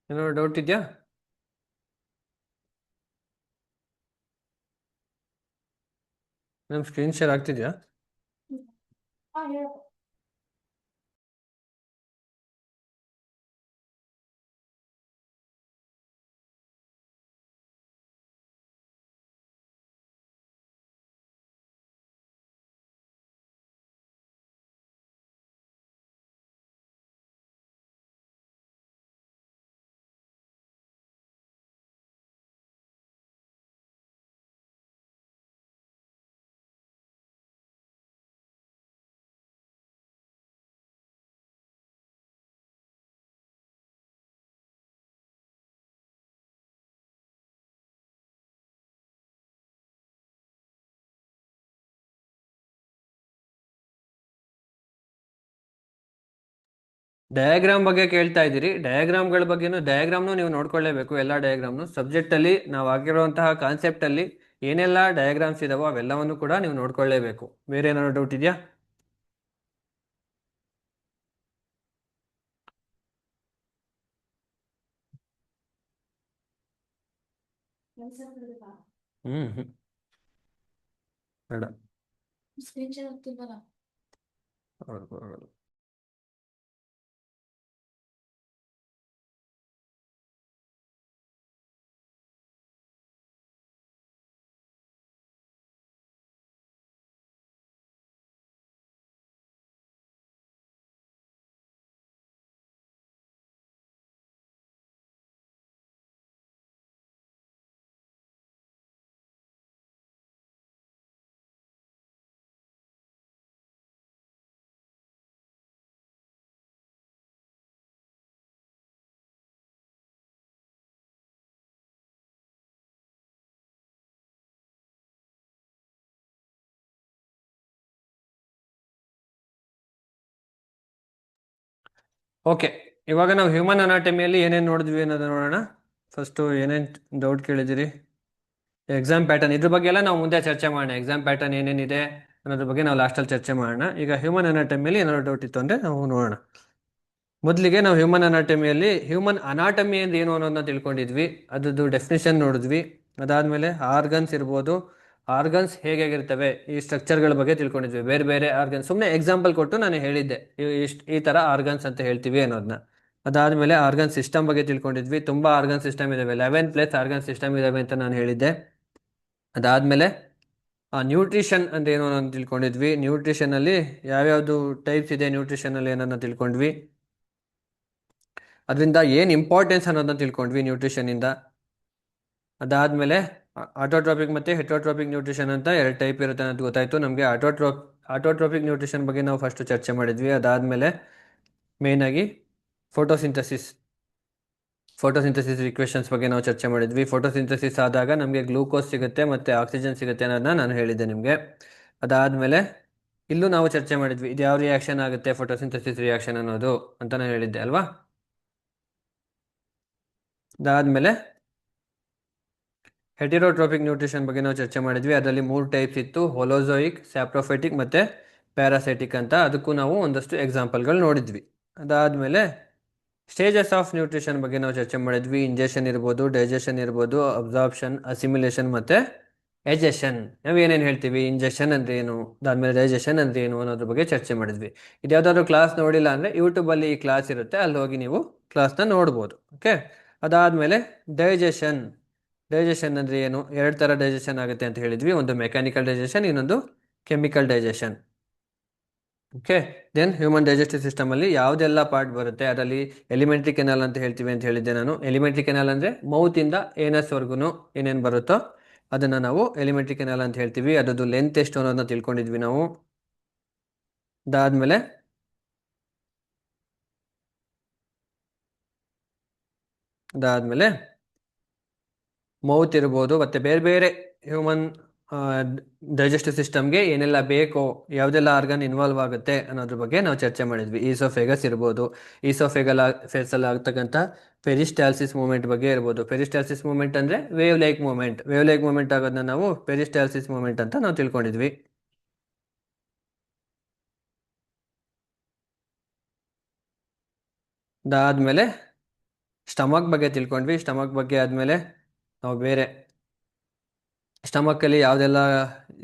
ಏನಾದ್ರು ಡೌಟ್ ಇದೆಯಾ? ನಮ್ಮ ಸ್ಕ್ರೀನ್ ಶೇರ್ ಆಗ್ತಿದ್ಯಾ? ಡಯಾಗ್ರಾಮ್ ಬಗ್ಗೆ ಕೇಳ್ತಾ ಇದ್ದೀರಿ. ಡಯಾಗ್ರಾಮ್ಗಳ ಬಗ್ಗೆನೂ, ಡಯಾಗ್ರಾಮ್ನು ನೀವು ನೋಡ್ಕೊಳ್ಳೇಬೇಕು. ಎಲ್ಲ ಡಯಾಗ್ರಾಮ್ನು ಸಬ್ಜೆಕ್ಟಲ್ಲಿ ನಾವು ಆಗಿರುವಂತಹ ಕಾನ್ಸೆಪ್ಟಲ್ಲಿ ಏನೆಲ್ಲ ಡಯಾಗ್ರಾಮ್ಸ್ ಇದಾವೋ ಅವೆಲ್ಲವನ್ನು ಕೂಡ ನೀವು ನೋಡ್ಕೊಳ್ಳೇಬೇಕು. ಬೇರೆ ಏನಾದ್ರು ಡೌಟ್ ಇದೆಯಾ? ಹ್ಮ್ ಹ್ಮ್ ಬೇಡ. ಹೌದು. ಓಕೆ, ಇವಾಗ ನಾವು ಹ್ಯೂಮನ್ ಅನಾಟಮಿಯಲ್ಲಿ ಏನೇನು ನೋಡಿದ್ವಿ ಅನ್ನೋದು ನೋಡೋಣ. ಫಸ್ಟು ಏನೇನು ಡೌಟ್ ಕೇಳಿದಿರಿ? ಎಕ್ಸಾಮ್ ಪ್ಯಾಟರ್ನ್, ಇದ್ರ ಬಗ್ಗೆ ಎಲ್ಲ ನಾವು ಮುಂದೆ ಚರ್ಚೆ ಮಾಡೋಣ. ಎಕ್ಸಾಮ್ ಪ್ಯಾಟರ್ನ್ ಏನೇನಿದೆ ಅನ್ನೋದ್ರ ಬಗ್ಗೆ ನಾವು ಲಾಸ್ಟಲ್ಲಿ ಚರ್ಚೆ ಮಾಡೋಣ. ಈಗ ಹ್ಯೂಮನ್ ಅನಾಟಮಿಯಲ್ಲಿ ಏನಾದ್ರು ಡೌಟ್ ಇತ್ತು ಅಂದರೆ ನಾವು ನೋಡೋಣ. ಮೊದಲಿಗೆ ನಾವು ಹ್ಯೂಮನ್ ಅನಾಟಮಿ ಅಂದ್ರೆ ಏನು ಅನ್ನೋದನ್ನ ತಿಳ್ಕೊಂಡಿದ್ವಿ. ಅದ್ರದ್ದು ಡೆಫಿನೇಷನ್ ನೋಡಿದ್ವಿ. ಅದಾದಮೇಲೆ ಆರ್ಗನ್ಸ್ ಇರ್ಬೋದು, ಆರ್ಗನ್ಸ್ ಹೇಗಿರ್ತವೆ, ಈ ಸ್ಟ್ರಕ್ಚರ್ಗಳ ಬಗ್ಗೆ ತಿಳ್ಕೊಂಡಿದ್ವಿ. ಬೇರೆ ಬೇರೆ ಆರ್ಗನ್ಸ್ ಸುಮ್ಮನೆ ಎಕ್ಸಾಂಪಲ್ ಕೊಟ್ಟು ನಾನು ಹೇಳಿದ್ದೆ, ಈ ಥರ ಆರ್ಗನ್ಸ್ ಅಂತ ಹೇಳ್ತೀವಿ ಅನ್ನೋದನ್ನ. ಅದಾದಮೇಲೆ ಆರ್ಗನ್ ಸಿಸ್ಟಮ್ ಬಗ್ಗೆ ತಿಳ್ಕೊಂಡಿದ್ವಿ. ತುಂಬ ಆರ್ಗನ್ ಸಿಸ್ಟಮ್ ಇದಾವೆ, 11+ ಆರ್ಗನ್ ಸಿಸ್ಟಮ್ ಇದಾವೆ ಅಂತ ನಾನು ಹೇಳಿದ್ದೆ. ಅದಾದಮೇಲೆ ನ್ಯೂಟ್ರಿಷನ್ ಅಂದ್ರೆ ಏನು ಅನ್ನೋದನ್ನ ತಿಳ್ಕೊಂಡಿದ್ವಿ. ನ್ಯೂಟ್ರಿಷನಲ್ಲಿ ಯಾವ್ಯಾವುದು ಟೈಪ್ಸ್ ಇದೆ ನ್ಯೂಟ್ರಿಷನಲ್ಲಿ ಏನನ್ನ ತಿಳ್ಕೊಂಡ್ವಿ. ಅದರಿಂದ ಏನು ಇಂಪಾರ್ಟೆನ್ಸ್ ಅನ್ನೋದನ್ನ ತಿಳ್ಕೊಂಡ್ವಿ ನ್ಯೂಟ್ರಿಷನಿಂದ. ಅದಾದಮೇಲೆ ಆಟೋಟ್ರೋಪಿಕ್ ಮತ್ತು ಹೆಟ್ರೋಟ್ರೋಪಿಕ್ ನ್ಯೂಟ್ರಿಷನ್ ಅಂತ ಎರಡು ಟೈಪ್ ಇರುತ್ತೆ ಅನ್ನೋದು ಗೊತ್ತಾಯಿತು ನಮಗೆ. ಆಟೋಟ್ರೋಪಿಕ್ ನ್ಯೂಟ್ರಿಷನ್ ಬಗ್ಗೆ ನಾವು ಫಸ್ಟ್ ಚರ್ಚೆ ಮಾಡಿದ್ವಿ. ಅದಾದಮೇಲೆ ಮೇಯ್ನಾಗಿ ಫೋಟೋಸಿಂಥಸಿಸ್ ಇಕ್ವೇಷನ್ಸ್ ಬಗ್ಗೆ ನಾವು ಚರ್ಚೆ ಮಾಡಿದ್ವಿ. ಫೋಟೋಸಿಂಥಸಿಸ್ ಆದಾಗ ನಮಗೆ ಗ್ಲೂಕೋಸ್ ಸಿಗುತ್ತೆ ಮತ್ತು ಆಕ್ಸಿಜನ್ ಸಿಗುತ್ತೆ ಅನ್ನೋದನ್ನ ನಾನು ಹೇಳಿದ್ದೆ ನಿಮಗೆ. ಅದಾದಮೇಲೆ ಇಲ್ಲೂ ನಾವು ಚರ್ಚೆ ಮಾಡಿದ್ವಿ, ಇದು ಯಾವ ರಿಯಾಕ್ಷನ್ ಆಗುತ್ತೆ ಫೋಟೋಸಿಂಥಸಿಸ್ ರಿಯಾಕ್ಷನ್ ಅನ್ನೋದು ಅಂತ ನಾನು ಹೇಳಿದ್ದೆ ಅಲ್ವಾ. ಅದಾದಮೇಲೆ ಹೆಟಿರೋಟ್ರೋಪಿಕ್ ನ್ಯೂಟ್ರಿಷನ್ ಬಗ್ಗೆ ನಾವು ಚರ್ಚೆ ಮಾಡಿದ್ವಿ. ಅದರಲ್ಲಿ 3 ಟೈಪ್ಸ್ ಇತ್ತು: ಹೊಲೋಝೋಯಿಕ್, ಸ್ಯಾಪ್ರೋಫೈಟಿಕ್ ಮತ್ತು ಪ್ಯಾರಾಸೈಟಿಕ್ ಅಂತ. ಅದಕ್ಕೂ ನಾವು ಒಂದಷ್ಟು ಎಕ್ಸಾಂಪಲ್ಗಳು ನೋಡಿದ್ವಿ. ಅದಾದಮೇಲೆ ಸ್ಟೇಜಸ್ ಆಫ್ ನ್ಯೂಟ್ರಿಷನ್ ಬಗ್ಗೆ ನಾವು ಚರ್ಚೆ ಮಾಡಿದ್ವಿ. ಇಂಜೆಷನ್ ಇರ್ಬೋದು, ಡೈಜೆಷನ್ ಇರ್ಬೋದು, ಅಬ್ಸಾರ್ಪ್ಷನ್, ಅಸಿಮಿಲೇಷನ್ ಮತ್ತು ಎಜೆಷನ್. ನಾವು ಏನೇನು ಹೇಳ್ತೀವಿ, ಇಂಜೆಷನ್ ಅಂದರೆ ಏನು, ಅದಾದಮೇಲೆ ಡೈಜೆಷನ್ ಅಂದರೆ ಏನು ಅನ್ನೋದ್ರ ಬಗ್ಗೆ ಚರ್ಚೆ ಮಾಡಿದ್ವಿ. ಇದು ಯಾವುದಾದ್ರೂ ಕ್ಲಾಸ್ ನೋಡಿಲ್ಲ ಅಂದರೆ ಯೂಟ್ಯೂಬಲ್ಲಿ ಈ ಕ್ಲಾಸ್ ಇರುತ್ತೆ, ಅಲ್ಲಿ ಹೋಗಿ ನೀವು ಕ್ಲಾಸ್ನ ನೋಡ್ಬೋದು. ಓಕೆ. ಅದಾದಮೇಲೆ ಡೈಜೆಷನ್. ಡೈಜೆಷನ್ ಅಂದರೆ ಏನು? 2 ಥರ ಡೈಜೆಷನ್ ಆಗುತ್ತೆ ಅಂತ ಹೇಳಿದ್ವಿ. ಒಂದು ಮೆಕ್ಯಾನಿಕಲ್ ಡೈಜೆಷನ್, ಇನ್ನೊಂದು chemical digestion. Okay. Then human digestive ಸಿಸ್ಟಮಲ್ಲಿ ಯಾವುದೆಲ್ಲ ಪಾರ್ಟ್ ಬರುತ್ತೆ, ಅದರಲ್ಲಿ ಎಲಿಮೆಂಟ್ರಿ ಕೆನಾಲ್ ಅಂತ ಹೇಳ್ತೀವಿ ಅಂತ ಹೇಳಿದ್ದೆ ನಾನು. ಎಲಿಮೆಂಟ್ರಿ ಕೆನಾಲ್ ಅಂದರೆ ಮೌತಿಂದ ಏನಸ್ವರೆಗೂ ಏನೇನು ಬರುತ್ತೋ ಅದನ್ನು ನಾವು ಎಲಿಮೆಂಟ್ರಿ ಕೆನಾಲ್ ಅಂತ ಹೇಳ್ತೀವಿ. ಅದರದ್ದು ಲೆಂತ್ ಎಷ್ಟು ಅನ್ನೋದನ್ನ ತಿಳ್ಕೊಂಡಿದ್ವಿ ನಾವು. ಅದಾದಮೇಲೆ ಅದಾದಮೇಲೆ ಮೌತ್ ಇರ್ಬೋದು, ಮತ್ತು ಬೇರೆ ಬೇರೆ ಹ್ಯೂಮನ್ ಡೈಜೆಸ್ಟಿವ್ ಸಿಸ್ಟಮ್ಗೆ ಏನೆಲ್ಲ ಬೇಕೋ, ಯಾವುದೆಲ್ಲ ಆರ್ಗನ್ ಇನ್ವಾಲ್ವ್ ಆಗುತ್ತೆ ಅನ್ನೋದ್ರ ಬಗ್ಗೆ ನಾವು ಚರ್ಚೆ ಮಾಡಿದ್ವಿ. ಈಸೋಫೇಗಸ್ ಇರ್ಬೋದು, ಫೇಸಲ್ಲಿ ಆಗ್ತಕ್ಕಂಥ ಪೆರಿಸ್ಟಾಲ್ಸಿಸ್ ಮೂಮೆಂಟ್ ಬಗ್ಗೆ ಇರ್ಬೋದು. ಪೆರಿಸ್ಟಾಲ್ಸಿಸ್ ಮೂಮೆಂಟ್ ಅಂದರೆ wave like movement. Wave like movement ಆಗೋದನ್ನ ನಾವು ಪೆರಿಸ್ಟಾಲ್ಸಿಸ್ ಮೂಮೆಂಟ್ ಅಂತ ನಾವು ತಿಳ್ಕೊಂಡಿದ್ವಿ. ಅದಾದಮೇಲೆ ಸ್ಟಮಕ್ ಬಗ್ಗೆ ತಿಳ್ಕೊಂಡ್ವಿ. ಸ್ಟಮಕ್ ಬಗ್ಗೆ ಆದಮೇಲೆ ನಾವು ಬೇರೆ ಸ್ಟಮಕ್ಕಲ್ಲಿ ಯಾವುದೆಲ್ಲ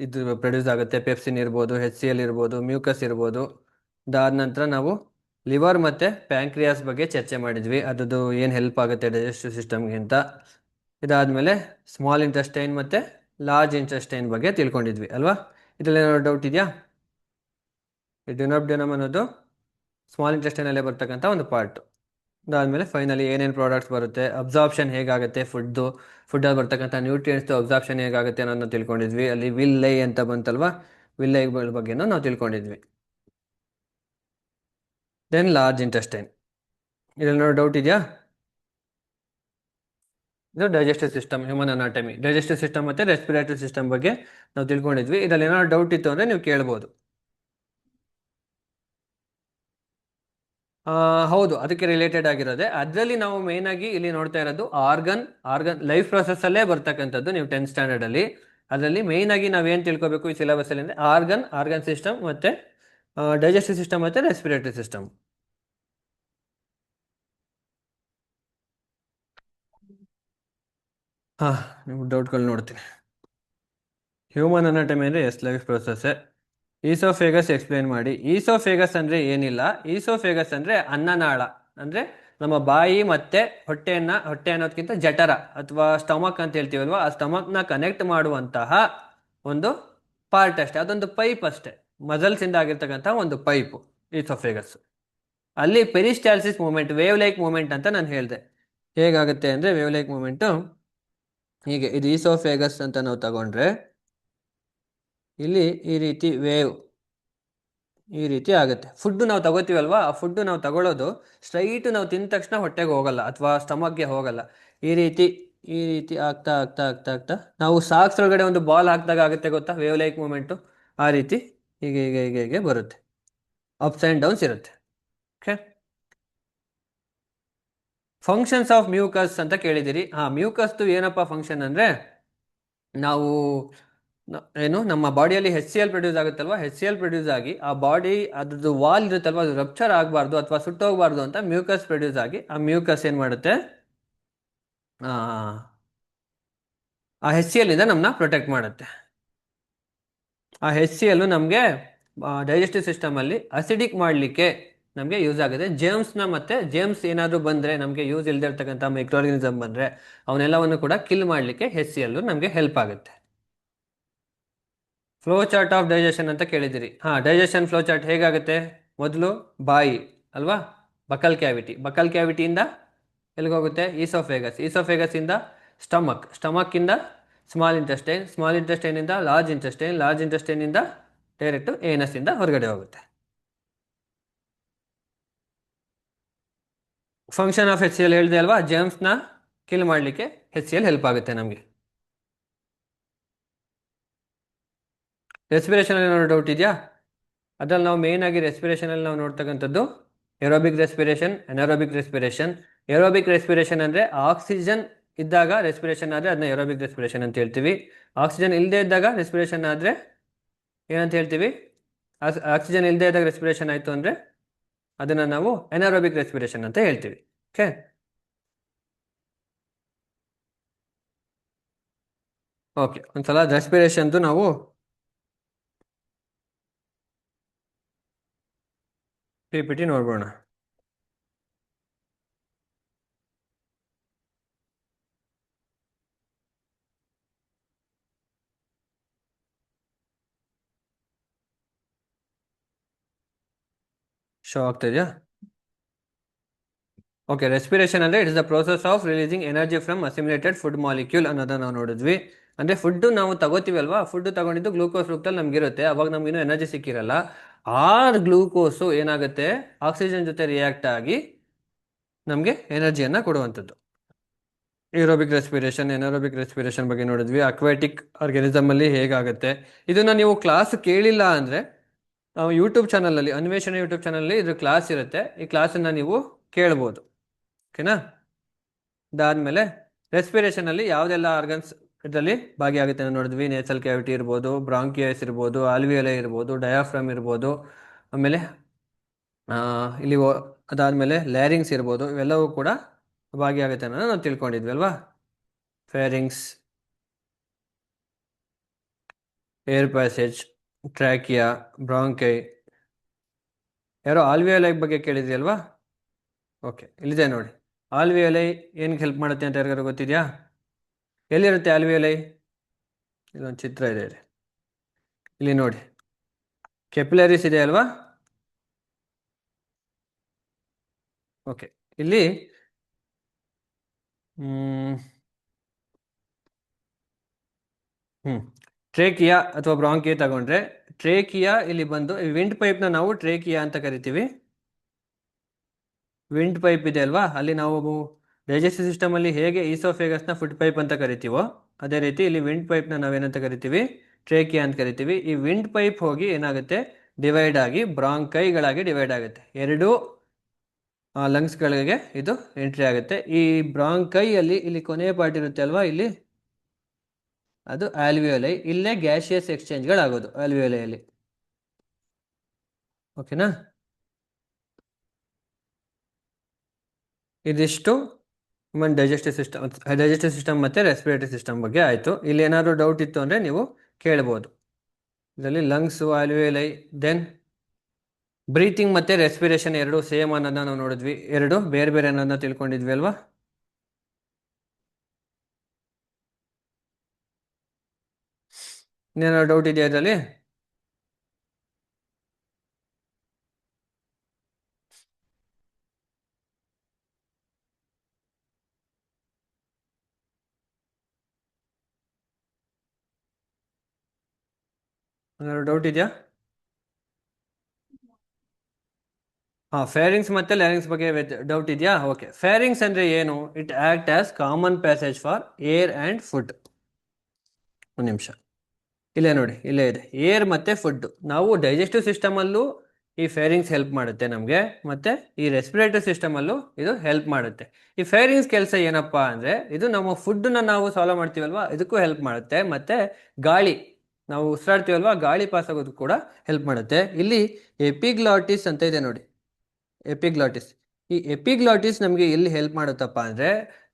ಇದು ಪ್ರೊಡ್ಯೂಸ್ ಆಗುತ್ತೆ, ಪೆಪ್ಸಿನ್ ಇರ್ಬೋದು, HCl ಇರ್ಬೋದು, ಮ್ಯೂಕಸ್ ಇರ್ಬೋದು. ಅದಾದ ನಂತರ ನಾವು ಲಿವರ್ ಮತ್ತು ಪ್ಯಾಂಕ್ರಿಯಾಸ್ ಬಗ್ಗೆ ಚರ್ಚೆ ಮಾಡಿದ್ವಿ, ಅದ್ರದ್ದು ಏನು ಹೆಲ್ಪ್ ಆಗುತ್ತೆ ಡೈಜೆಸ್ಟಿವ್ ಸಿಸ್ಟಮ್ಗೆ ಅಂತ. ಇದಾದಮೇಲೆ ಸ್ಮಾಲ್ ಇಂಟೆಸ್ಟೈನ್ ಮತ್ತು ಲಾರ್ಜ್ ಇಂಟೆಸ್ಟೈನ್ ಬಗ್ಗೆ ತಿಳ್ಕೊಂಡಿದ್ವಿ ಅಲ್ವಾ. ಇದರಲ್ಲಿ ಏನಾದ್ರು ಡೌಟ್ ಇದೆಯಾ? ಈ ಡ್ಯುನಮ್ ಅನ್ನೋದು ಸ್ಮಾಲ್ ಇಂಟೆಸ್ಟೈನಲ್ಲೇ ಬರ್ತಕ್ಕಂಥ ಒಂದು ಪಾರ್ಟು. ಅದಾದಮೇಲೆ ಫೈನಲಿ ಏನೇನು ಪ್ರಾಡಕ್ಟ್ಸ್ ಬರುತ್ತೆ, ಅಬ್ಸಾರ್ಪ್ಷನ್ ಹೇಗಾಗುತ್ತೆ, ಫುಡ್ಡಲ್ಲಿ ಬರ್ತಕ್ಕಂಥ ನ್ಯೂಟ್ರಿಯೆಂಟ್ಸ್ದು ಅಬ್ಸಾರ್ಪ್ಷನ್ ಹೇಗಾಗುತ್ತೆ ಅನ್ನೋದನ್ನ ತಿಳ್ಕೊಂಡಿದ್ವಿ. ಅಲ್ಲಿ ವಿಲ್ಲೈ ಅಂತ ಬಂತಲ್ವಾ, ವಿಲ್ಲೈ ಬಗ್ಗೆನೂ ನಾವು ತಿಳ್ಕೊಂಡಿದ್ವಿ. ದೆನ್ ಲಾರ್ಜ್ ಇಂಟೆಸ್ಟೈನ್, ಇದರಲ್ಲಿ ಡೌಟ್ ಇದೆಯಾ? ಇದು digestive system, human anatomy. Digestive system ಮತ್ತು ರೆಸ್ಪಿರೇಟರಿ ಸಿಸ್ಟಮ್ ಬಗ್ಗೆ ನಾವು ತಿಳ್ಕೊಂಡಿದ್ವಿ. ಇದರಲ್ಲಿ ಏನಾದ್ರು ಡೌಟ್ ಇತ್ತು ಅಂದರೆ ನೀವು ಕೇಳ್ಬೋದು. ಹೌದು, ಅದಕ್ಕೆ ರಿಲೇಟೆಡ್ ಆಗಿರೋದೆ. ಅದರಲ್ಲಿ ನಾವು ಮೇನ್ ಆಗಿ ಇಲ್ಲಿ ನೋಡ್ತಾ ಇರೋದು ಆರ್ಗನ್ ಲೈಫ್ ಪ್ರೊಸೆಸ್ಸಲ್ಲೇ ಬರ್ತಕ್ಕಂಥದ್ದು. ನೀವು 10th ಸ್ಟ್ಯಾಂಡರ್ಡಲ್ಲಿ ಅದರಲ್ಲಿ ಮೇಯ್ನ್ ಆಗಿ ನಾವೇನು ತಿಳ್ಕೊಬೇಕು ಈ ಸಿಲೆಬಸ್ಸಲ್ಲಿ ಅಂದರೆ ಆರ್ಗನ್ ಸಿಸ್ಟಮ್ ಮತ್ತು ಡೈಜೆಸ್ಟಿವ್ ಸಿಸ್ಟಮ್ ಮತ್ತು ರೆಸ್ಪಿರೇಟರಿ ಸಿಸ್ಟಮ್. ಹಾಂ, ನೀವು ಡೌಟ್ಗಳು ನೋಡ್ತೀನಿ. ಹ್ಯೂಮನ್ ಅನಾಟಮಿ ಅಂದರೆ ಲೈಫ್ ಪ್ರೊಸೆಸ್ಸೇ. ಈಸೋಫೇಗಸ್ ಎಕ್ಸ್ಪ್ಲೇನ್ ಮಾಡಿ. ಈಸೋಫೇಗಸ್ ಅಂದರೆ ಏನಿಲ್ಲ, ಈಸೋಫೇಗಸ್ ಅಂದರೆ ಅನ್ನನಾಳ. ಅಂದರೆ ನಮ್ಮ ಬಾಯಿ ಮತ್ತು ಹೊಟ್ಟೆ ಅನ್ನೋದಕ್ಕಿಂತ ಜಠರ ಅಥವಾ ಸ್ಟಮಕ್ ಅಂತ ಹೇಳ್ತೀವಲ್ವ, ಆ ಸ್ಟಮಕ್ನ ಕನೆಕ್ಟ್ ಮಾಡುವಂತಹ ಒಂದು ಪಾರ್ಟ್ ಅಷ್ಟೇ. ಅದೊಂದು ಪೈಪ್ ಅಷ್ಟೇ, ಮಸಲ್ಸಿಂದ ಆಗಿರ್ತಕ್ಕಂಥ ಒಂದು ಪೈಪು ಈಸೋಫೇಗಸ್. ಅಲ್ಲಿ ಪೆರಿಸ್ಟಾಲ್ಸಿಸ್ ಮೂಮೆಂಟ್, ವೇವ್ ಲೈಕ್ ಮೂಮೆಂಟ್ ಅಂತ ನಾನು ಹೇಳಿದೆ. ಹೇಗಾಗುತ್ತೆ ಅಂದರೆ ವೇವ್ ಲೈಕ್ ಮೂಮೆಂಟು ಹೀಗೆ, ಇದು ಈಸೋಫೇಗಸ್ ಅಂತ ನಾವು ತಗೊಂಡ್ರೆ ಇಲ್ಲಿ ಈ ರೀತಿ ವೇವ್ ಈ ರೀತಿ ಆಗುತ್ತೆ. ಫುಡ್ಡು ನಾವು ತಗೋತೀವಲ್ವಾ, ಆ ಫುಡ್ಡು ನಾವು ತಗೊಳ್ಳೋದು ಸ್ಟ್ರೈಟು ನಾವು ತಿಂದ ತಕ್ಷಣ ಹೊಟ್ಟೆಗೆ ಹೋಗಲ್ಲ ಅಥವಾ ಸ್ಟಮಕ್ಗೆ ಹೋಗಲ್ಲ. ಈ ರೀತಿ ಆಗ್ತಾ ಆಗ್ತಾ ಆಗ್ತಾ ಆಗ್ತಾ ನಾವು ಸಾಕ್ಸ್ ಒಳಗಡೆ ಒಂದು ಬಾಲ್ ಹಾಕಿದಾಗ ಆಗುತ್ತೆ ಗೊತ್ತಾ, ವೇವ್ ಲೈಕ್ ಮೂಮೆಂಟು. ಆ ರೀತಿ ಹೀಗೆ ಹೀಗೆ ಹೀಗೆ ಹೀಗೆ ಬರುತ್ತೆ, ಅಪ್ಸ್ ಆ್ಯಂಡ್ ಡೌನ್ಸ್ ಇರುತ್ತೆ. ಓಕೆ. ಫಂಕ್ಷನ್ಸ್ ಆಫ್ ಮ್ಯೂಕಸ್ ಅಂತ ಕೇಳಿದ್ದೀರಿ. ಮ್ಯೂಕಸ್ದು ಏನಪ್ಪ ಫಂಕ್ಷನ್ ಅಂದರೆ, ನಾವು ಏನು ನಮ್ಮ ಬಾಡಿಯಲ್ಲಿ HCl ಪ್ರೊಡ್ಯೂಸ್ ಆಗುತ್ತಲ್ವ, HCl ಪ್ರೊಡ್ಯೂಸ್ ಆಗಿ ಆ ಬಾಡಿ ಅದ್ರದ್ದು ವಾಲ್ ಇರುತ್ತಲ್ವ, ಅದು ರಪ್ಚರ್ ಆಗಬಾರ್ದು ಅಥವಾ ಸುಟ್ಟೋಗಬಾರ್ದು ಅಂತ ಮ್ಯೂಕಸ್ ಪ್ರೊಡ್ಯೂಸ್ ಆಗಿ, ಆ ಮ್ಯೂಕಸ್ ಏನು ಮಾಡುತ್ತೆ, ಆ HCl ಇಂದ ನಮ್ಮನ್ನ ಪ್ರೊಟೆಕ್ಟ್ ಮಾಡುತ್ತೆ. ಆ HCl ನಮಗೆ ಡೈಜೆಸ್ಟಿವ್ ಸಿಸ್ಟಮಲ್ಲಿ ಅಸಿಡಿಕ್ ಮಾಡಲಿಕ್ಕೆ ನಮಗೆ ಯೂಸ್ ಆಗುತ್ತೆ. ಜೇಮ್ಸ್ ಏನಾದರೂ ಬಂದರೆ, ನಮಗೆ ಯೂಸ್ ಇಲ್ಲದೆ ಇರ್ತಕ್ಕಂಥ ಮೈಕ್ರೋ ಆರ್ಗನಿಸಮ್ ಬಂದರೆ ಅವನ್ನೆಲ್ಲವನ್ನು ಕೂಡ ಕಿಲ್ ಮಾಡಲಿಕ್ಕೆ HCl ನಮಗೆ ಹೆಲ್ಪ್ ಆಗುತ್ತೆ. ಫ್ಲೋ ಚಾರ್ಟ್ ಆಫ್ ಡೈಜೆಷನ್ ಅಂತ ಕೇಳಿದ್ದೀರಿ. ಡೈಜೆಷನ್ ಫ್ಲೋ ಚಾರ್ಟ್ ಹೇಗಾಗುತ್ತೆ, ಮೊದಲು ಬಾಯಿ ಅಲ್ವಾ, ಬಕಲ್ ಕ್ಯಾವಿಟಿಯಿಂದ ಎಲ್ಲಿಗೋಗುತ್ತೆ, ಈಸೋಫೇಗಸಿಂದ ಸ್ಟಮಕ್ಕಿಂದ ಸ್ಮಾಲ್ ಇಂಟೆಸ್ಟೈನಿಂದ ಲಾರ್ಜ್ ಇಂಟೆಸ್ಟೈನಿಂದ ಡೈರೆಕ್ಟು ಏನಸ್ಸಿಂದ ಹೊರಗಡೆ ಹೋಗುತ್ತೆ. ಫಂಕ್ಷನ್ ಆಫ್ HCl ಹೇಳಿದೆ ಅಲ್ವಾ, ಜೇಮ್ಸ್ನ ಕಿಲ್ ಮಾಡಲಿಕ್ಕೆ HCl ಹೆಲ್ಪ್ ಆಗುತ್ತೆ ನಮಗೆ. ರೆಸ್ಪಿರೇಷನಲ್ಲಿ ಏನಾದ್ರು ಡೌಟ್ ಇದೆಯಾ? ಅದ್ರಲ್ಲಿ ನಾವು ಮೇಯ್ನ್ ಆಗಿ ರೆಸ್ಪಿರೇಷನಲ್ಲಿ ನಾವು ನೋಡ್ತಕ್ಕಂಥದ್ದು aerobic respiration, anaerobic respiration. Aerobic respiration ಅಂದರೆ ಆಕ್ಸಿಜನ್ ಇದ್ದಾಗ ರೆಸ್ಪಿರೇಷನ್ ಆದರೆ ಅದನ್ನ ಏರೋಬಿಕ್ ರೆಸ್ಪಿರೇಷನ್ ಅಂತ ಹೇಳ್ತೀವಿ. ಆಕ್ಸಿಜನ್ ಇಲ್ಲದೆ ಇದ್ದಾಗ ರೆಸ್ಪಿರೇಷನ್ ಆದರೆ ಏನಂತ ಹೇಳ್ತೀವಿ? ಆಕ್ಸಿಜನ್ ಇಲ್ಲದೆ ಇದ್ದಾಗ ರೆಸ್ಪಿರೇಷನ್ ಆಯಿತು ಅಂದರೆ ಅದನ್ನು ನಾವು ಎನಾರೋಬಿಕ್ ರೆಸ್ಪಿರೇಷನ್ ಅಂತ ಹೇಳ್ತೀವಿ. ಓಕೆ, ಓಕೆ, ಒಂದ್ಸಲ ರೆಸ್ಪಿರೇಷನ್ದು ನಾವು PPT ನೋಡ್ಬೋಣ. ಶೋ ಆಗ್ತಿದೆಯಾ? ಓಕೆ, ರೆಸ್ಪಿರೇಷನ್ ಅಂದರೆ it is the process of releasing energy from assimilated food molecule ಅನ್ನೋದನ್ನ ನಾವು ನೋಡಿದ್ವಿ. ಅಂದರೆ ಫುಡ್ಡು ನಾವು ತಗೋತೀವಿ ಅಲ್ವಾ, ಫುಡ್ ತಗೊಂಡಿದ್ದು ಗ್ಲೂಕೋಸ್ ರೂಪದಲ್ಲಿ ನಮಗಿರುತ್ತೆ, ಅವಾಗ ನಮಗಿನ್ನೂ ಎನರ್ಜಿ ಸಿಕ್ಕಿರಲ್ಲ. ಆ ಗ್ಲೂಕೋಸು ಏನಾಗುತ್ತೆ, ಆಕ್ಸಿಜನ್ ಜೊತೆ ರಿಯಾಕ್ಟ್ ಆಗಿ ನಮಗೆ ಎನರ್ಜಿಯನ್ನು ಕೊಡುವಂಥದ್ದು. ಏರೋಬಿಕ್ ರೆಸ್ಪಿರೇಷನ್, ಎನಾರೋಬಿಕ್ ರೆಸ್ಪಿರೇಷನ್ ಬಗ್ಗೆ ನೋಡಿದ್ವಿ. ಅಕ್ವಾಟಿಕ್ ಆರ್ಗ್ಯಾನಿಸಮ್ ಅಲ್ಲಿ ಹೇಗಾಗುತ್ತೆ ಇದನ್ನ ನೀವು ಕ್ಲಾಸ್ ಕೇಳಿಲ್ಲ ಅಂದರೆ ನಾವು ಯೂಟ್ಯೂಬ್ ಚಾನಲಲ್ಲಿ, ಅನ್ವೇಷಣೆ ಯೂಟ್ಯೂಬ್ ಚಾನಲಲ್ಲಿ ಇದ್ರ ಕ್ಲಾಸ್ ಇರುತ್ತೆ, ಈ ಕ್ಲಾಸನ್ನು ನೀವು ಕೇಳ್ಬೋದು. ಓಕೆನಾ? ಅದಾದಮೇಲೆ ರೆಸ್ಪಿರೇಷನಲ್ಲಿ ಯಾವುದೆಲ್ಲ ಆರ್ಗನ್ಸ್ ಇದರಲ್ಲಿ ಭಾಗಿಯಾಗುತ್ತೆ ಅಂತ ನೋಡಿದ್ವಿ. ನೇಸಲ್ ಕ್ಯಾವಿಟಿ ಇರ್ಬೋದು, ಬ್ರಾಂಕಿಯಸ್ ಇರ್ಬೋದು, ಆಲ್ವಿಯೋಲೆ ಇರ್ಬೋದು, ಡಯಾಫ್ರಮ್ ಇರ್ಬೋದು, ಆಮೇಲೆ ಇಲ್ಲಿ ಅದಾದಮೇಲೆ ಲ್ಯಾರಿಂಗ್ಸ್ ಇರ್ಬೋದು, ಇವೆಲ್ಲವೂ ಕೂಡ ಭಾಗಿಯಾಗುತ್ತೆ ಅನ್ನೋದು ನಾವು ತಿಳ್ಕೊಂಡಿದ್ವಿ ಅಲ್ವಾ. Pharynx, air passage, trachea, bronchi. ಯಾರೋ ಆಲ್ವಿಯೋಲೈ ಬಗ್ಗೆ ಕೇಳಿದ್ರಿ ಅಲ್ವಾ? ಓಕೆ, ಇಲ್ಲಿದೆ ನೋಡಿ. ಆಲ್ವಿಯೋಲೈ ಏನಕ್ಕೆ ಹೆಲ್ಪ್ ಮಾಡುತ್ತೆ ಅಂತ ಯಾರಿಗಾರು ಗೊತ್ತಿದೆಯಾ? ಎಲ್ಲಿರುತ್ತೆ ಆಲ್ವಿಯೋಲೈ? ಇಲ್ಲೊಂದು ಚಿತ್ರ ಇದೆ, ಇಲ್ಲಿ ನೋಡಿ, ಕೆಪಿಲರೀಸ್ ಇದೆ ಅಲ್ವಾ? ಓಕೆ, ಇಲ್ಲಿ ಟ್ರೇಕಿಯಾ ಅಥವಾ ಬ್ರಾಂಕಿಯಾ ತಗೊಂಡ್ರೆ, ಟ್ರೇಕಿಯಾ ಇಲ್ಲಿ ಬಂದು ವಿಂಡ್ ಪೈಪ್ನ ನಾವು ಟ್ರೇಕಿಯಾ ಅಂತ ಕರಿತೀವಿ. ವಿಂಡ್ ಪೈಪ್ ಇದೆ ಅಲ್ವಾ, ಅಲ್ಲಿ ನಾವು ಡೈಜೆಸ್ಟಿವ್ ಸಿಸ್ಟಮ್ ಅಲ್ಲಿ ಹೇಗೆ ಈಸೋಫೇಗಸ್ನ ಫುಡ್ ಪೈಪ್ ಅಂತ ಕರಿತೀವೋ ಅದೇ ರೀತಿ ಇಲ್ಲಿ ವಿಂಡ್ ಪೈಪ್ನ ನಾವೇನಂತ ಕರಿತೀವಿ? ಟ್ರೇಕಿಯಾ ಅಂತ ಕರಿತೀವಿ. ಈ ವಿಂಡ್ ಪೈಪ್ ಹೋಗಿ ಏನಾಗುತ್ತೆ, ಡಿವೈಡ್ ಆಗಿ ಬ್ರಾಂಕೈಗಳಾಗಿ ಡಿವೈಡ್ ಆಗುತ್ತೆ. ಎರಡು ಲಂಗ್ಸ್ಗಳಿಗೆ ಇದು ಎಂಟ್ರಿ ಆಗುತ್ತೆ. ಈ ಬ್ರಾಂಕೈಯಲ್ಲಿ ಇಲ್ಲಿ ಕೊನೆಯ ಪಾರ್ಟ್ ಇರುತ್ತೆ ಅಲ್ವಾ, ಇಲ್ಲಿ ಅದು ಆಲ್ವಿಯೋಲೈ. ಇಲ್ಲೇ ಗ್ಯಾಸಿಯಸ್ ಎಕ್ಸ್ಚೇಂಜ್ಗಳಾಗೋದು ಆಲ್ವಿಯೋಲೈಯಲ್ಲಿ. ಓಕೆನಾ? ಇದಿಷ್ಟು ಡೈಜೆಸ್ಟಿವ್ ಸಿಸ್ಟಮ್ ಮತ್ತು ರೆಸ್ಪಿರೇಟರಿ ಸಿಸ್ಟಮ್ ಬಗ್ಗೆ ಆಯಿತು. ಇಲ್ಲಿ ಏನಾದರೂ ಡೌಟ್ ಇತ್ತು ಅಂದರೆ ನೀವು ಕೇಳ್ಬೋದು. ಇದರಲ್ಲಿ ಲಂಗ್ಸು, ಆಲ್ವಿಯೋಲೈ, ದೆನ್ ಬ್ರೀತಿಂಗ್ ಮತ್ತು ರೆಸ್ಪಿರೇಷನ್ ಎರಡು ಸೇಮ್ ಅನ್ನೋದನ್ನ ನಾವು ನೋಡಿದ್ವಿ. ಎರಡು ಬೇರೆ ಬೇರೆ ಅನ್ನೋದನ್ನ ತಿಳ್ಕೊಂಡಿದ್ವಿ ಅಲ್ವಾ? ಇನ್ನೇನಾದ್ರು ಡೌಟ್ ಇದೆಯಾ ಇದರಲ್ಲಿ? ಏನಾದ್ರು ಡೌಟ್ ಇದೆಯಾ? ಫೇರಿಂಗ್ಸ್ ಮತ್ತು ಲ್ಯಾರಿಂಗ್ಸ್ ಬಗ್ಗೆ ಡೌಟ್ ಇದೆಯಾ? ಓಕೆ, ಫೇರಿಂಗ್ಸ್ ಅಂದರೆ ಏನು? It act as common passage for air and food. ಒಂದು ನಿಮಿಷ, ಇಲ್ಲೇ ನೋಡಿ, ಇಲ್ಲೇ ಇದೆ ಏರ್ ಮತ್ತು ಫುಡ್. ನಾವು ಡೈಜೆಸ್ಟಿವ್ ಸಿಸ್ಟಮಲ್ಲೂ ಈ ಫೇರಿಂಗ್ಸ್ ಹೆಲ್ಪ್ ಮಾಡುತ್ತೆ ನಮಗೆ, ಮತ್ತು ಈ ರೆಸ್ಪಿರೇಟರಿ ಸಿಸ್ಟಮಲ್ಲೂ ಇದು ಹೆಲ್ಪ್ ಮಾಡುತ್ತೆ. ಈ ಫೇರಿಂಗ್ಸ್ ಕೆಲಸ ಏನಪ್ಪ ಅಂದರೆ, ಇದು ನಮ್ಮ ಫುಡ್ಡನ್ನ ನಾವು ಸಾಲ್ವ್ ಮಾಡ್ತೀವಲ್ವಾ, ಇದಕ್ಕೂ ಹೆಲ್ಪ್ ಮಾಡುತ್ತೆ. ಮತ್ತು ಗಾಳಿ ನಾವು ಉಸಿರಾಡ್ತೀವಲ್ವಾ, ಗಾಳಿ ಪಾಸ್ ಆಗೋದಕ್ಕೂ ಕೂಡ ಹೆಲ್ಪ್ ಮಾಡುತ್ತೆ. ಇಲ್ಲಿ ಎಪಿಗ್ಲಾಟಿಸ್ ಅಂತ ಇದೆ ನೋಡಿ, ಎಪಿಗ್ಲಾಟಿಸ್. ಈ ಎಪಿಗ್ಲಾಟಿಸ್ ನಮಗೆ ಎಲ್ಲಿ ಹೆಲ್ಪ್ ಮಾಡುತ್ತಪ್ಪ ಅಂದರೆ,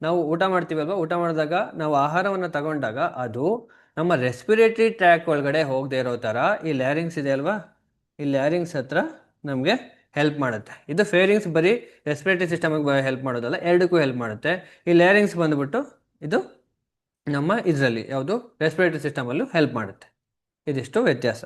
ನಾವು ಊಟ ಮಾಡ್ತೀವಲ್ವ, ಊಟ ಮಾಡಿದಾಗ ನಾವು ಆಹಾರವನ್ನು ತಗೊಂಡಾಗ ಅದು ನಮ್ಮ ರೆಸ್ಪಿರೇಟರಿ ಟ್ರ್ಯಾಕ್ ಒಳಗಡೆ ಹೋಗದೆ ಇರೋ ಥರ ಈ ಲ್ಯಾರಿಂಗ್ಸ್ ಇದೆ ಅಲ್ವಾ, ಈ ಲ್ಯಾರಿಂಗ್ಸ್ ಹತ್ರ ನಮಗೆ ಹೆಲ್ಪ್ ಮಾಡುತ್ತೆ. ಇದು ಫೇರಿಂಗ್ಸ್ ಬರೀ ರೆಸ್ಪಿರೇಟರಿ ಸಿಸ್ಟಮಿಗೆ ಹೆಲ್ಪ್ ಮಾಡೋದಲ್ಲ, ಎರಡಕ್ಕೂ ಹೆಲ್ಪ್ ಮಾಡುತ್ತೆ. ಈ ಲ್ಯಾರಿಂಗ್ಸ್ ಬಂದುಬಿಟ್ಟು ಇದು ನಮ್ಮ ಇದರಲ್ಲಿ ಯಾವುದು ರೆಸ್ಪಿರೇಟರಿ ಸಿಸ್ಟಮಲ್ಲೂ ಹೆಲ್ಪ್ ಮಾಡುತ್ತೆ. ಇದಿಷ್ಟು ವ್ಯತ್ಯಾಸ.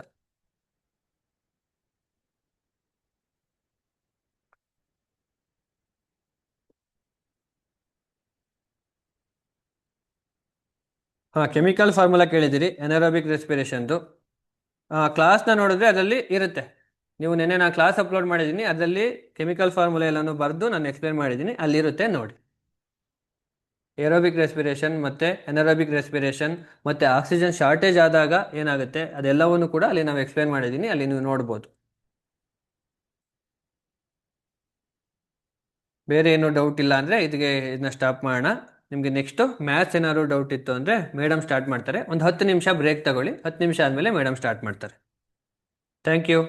ಕೆಮಿಕಲ್ ಫಾರ್ಮುಲಾ ಕೇಳಿದ್ದೀರಿ, ಎನಾರೋಬಿಕ್ ರೆಸ್ಪಿರೇಷನ್ದು. ಕ್ಲಾಸ್ನ ನೋಡಿದ್ರೆ ಅದರಲ್ಲಿ ಇರುತ್ತೆ. ನೀವು ನೆನ್ನೆ ನಾನು ಕ್ಲಾಸ್ ಅಪ್ಲೋಡ್ ಮಾಡಿದ್ದೀನಿ, ಅದರಲ್ಲಿ ಕೆಮಿಕಲ್ ಫಾರ್ಮುಲಾ ಎಲ್ಲನೂ ಬರೆದು ನಾನು ಎಕ್ಸ್ಪ್ಲೇನ್ ಮಾಡಿದ್ದೀನಿ, ಅಲ್ಲಿರುತ್ತೆ ನೋಡಿ. ಏರೋಬಿಕ್ ರೆಸ್ಪಿರೇಷನ್ ಮತ್ತು ಎನಾರೋಬಿಕ್ ರೆಸ್ಪಿರೇಷನ್ ಮತ್ತು ಆಕ್ಸಿಜನ್ ಶಾರ್ಟೇಜ್ ಆದಾಗ ಏನಾಗುತ್ತೆ ಅದೆಲ್ಲವನ್ನು ಕೂಡ ಅಲ್ಲಿ ನಾವು ಎಕ್ಸ್ಪ್ಲೇನ್ ಮಾಡಿದ್ದೀನಿ, ಅಲ್ಲಿ ನೀವು ನೋಡ್ಬೋದು. ಬೇರೆ ಏನೂ ಡೌಟ್ ಇಲ್ಲ ಅಂದರೆ ಇದನ್ನ ಸ್ಟಾಪ್ ಮಾಡೋಣ. ನಿಮಗೆ ನೆಕ್ಸ್ಟು ಮ್ಯಾಥ್ಸ್ ಏನಾದ್ರು ಡೌಟ್ ಇತ್ತು ಅಂದರೆ ಮೇಡಮ್ ಸ್ಟಾರ್ಟ್ ಮಾಡ್ತಾರೆ. ಒಂದು 10 ನಿಮಿಷ ಬ್ರೇಕ್ ತಗೊಳ್ಳಿ. 10 ನಿಮಿಷ ಆದಮೇಲೆ ಮೇಡಮ್ ಸ್ಟಾರ್ಟ್ ಮಾಡ್ತಾರೆ. Thank you.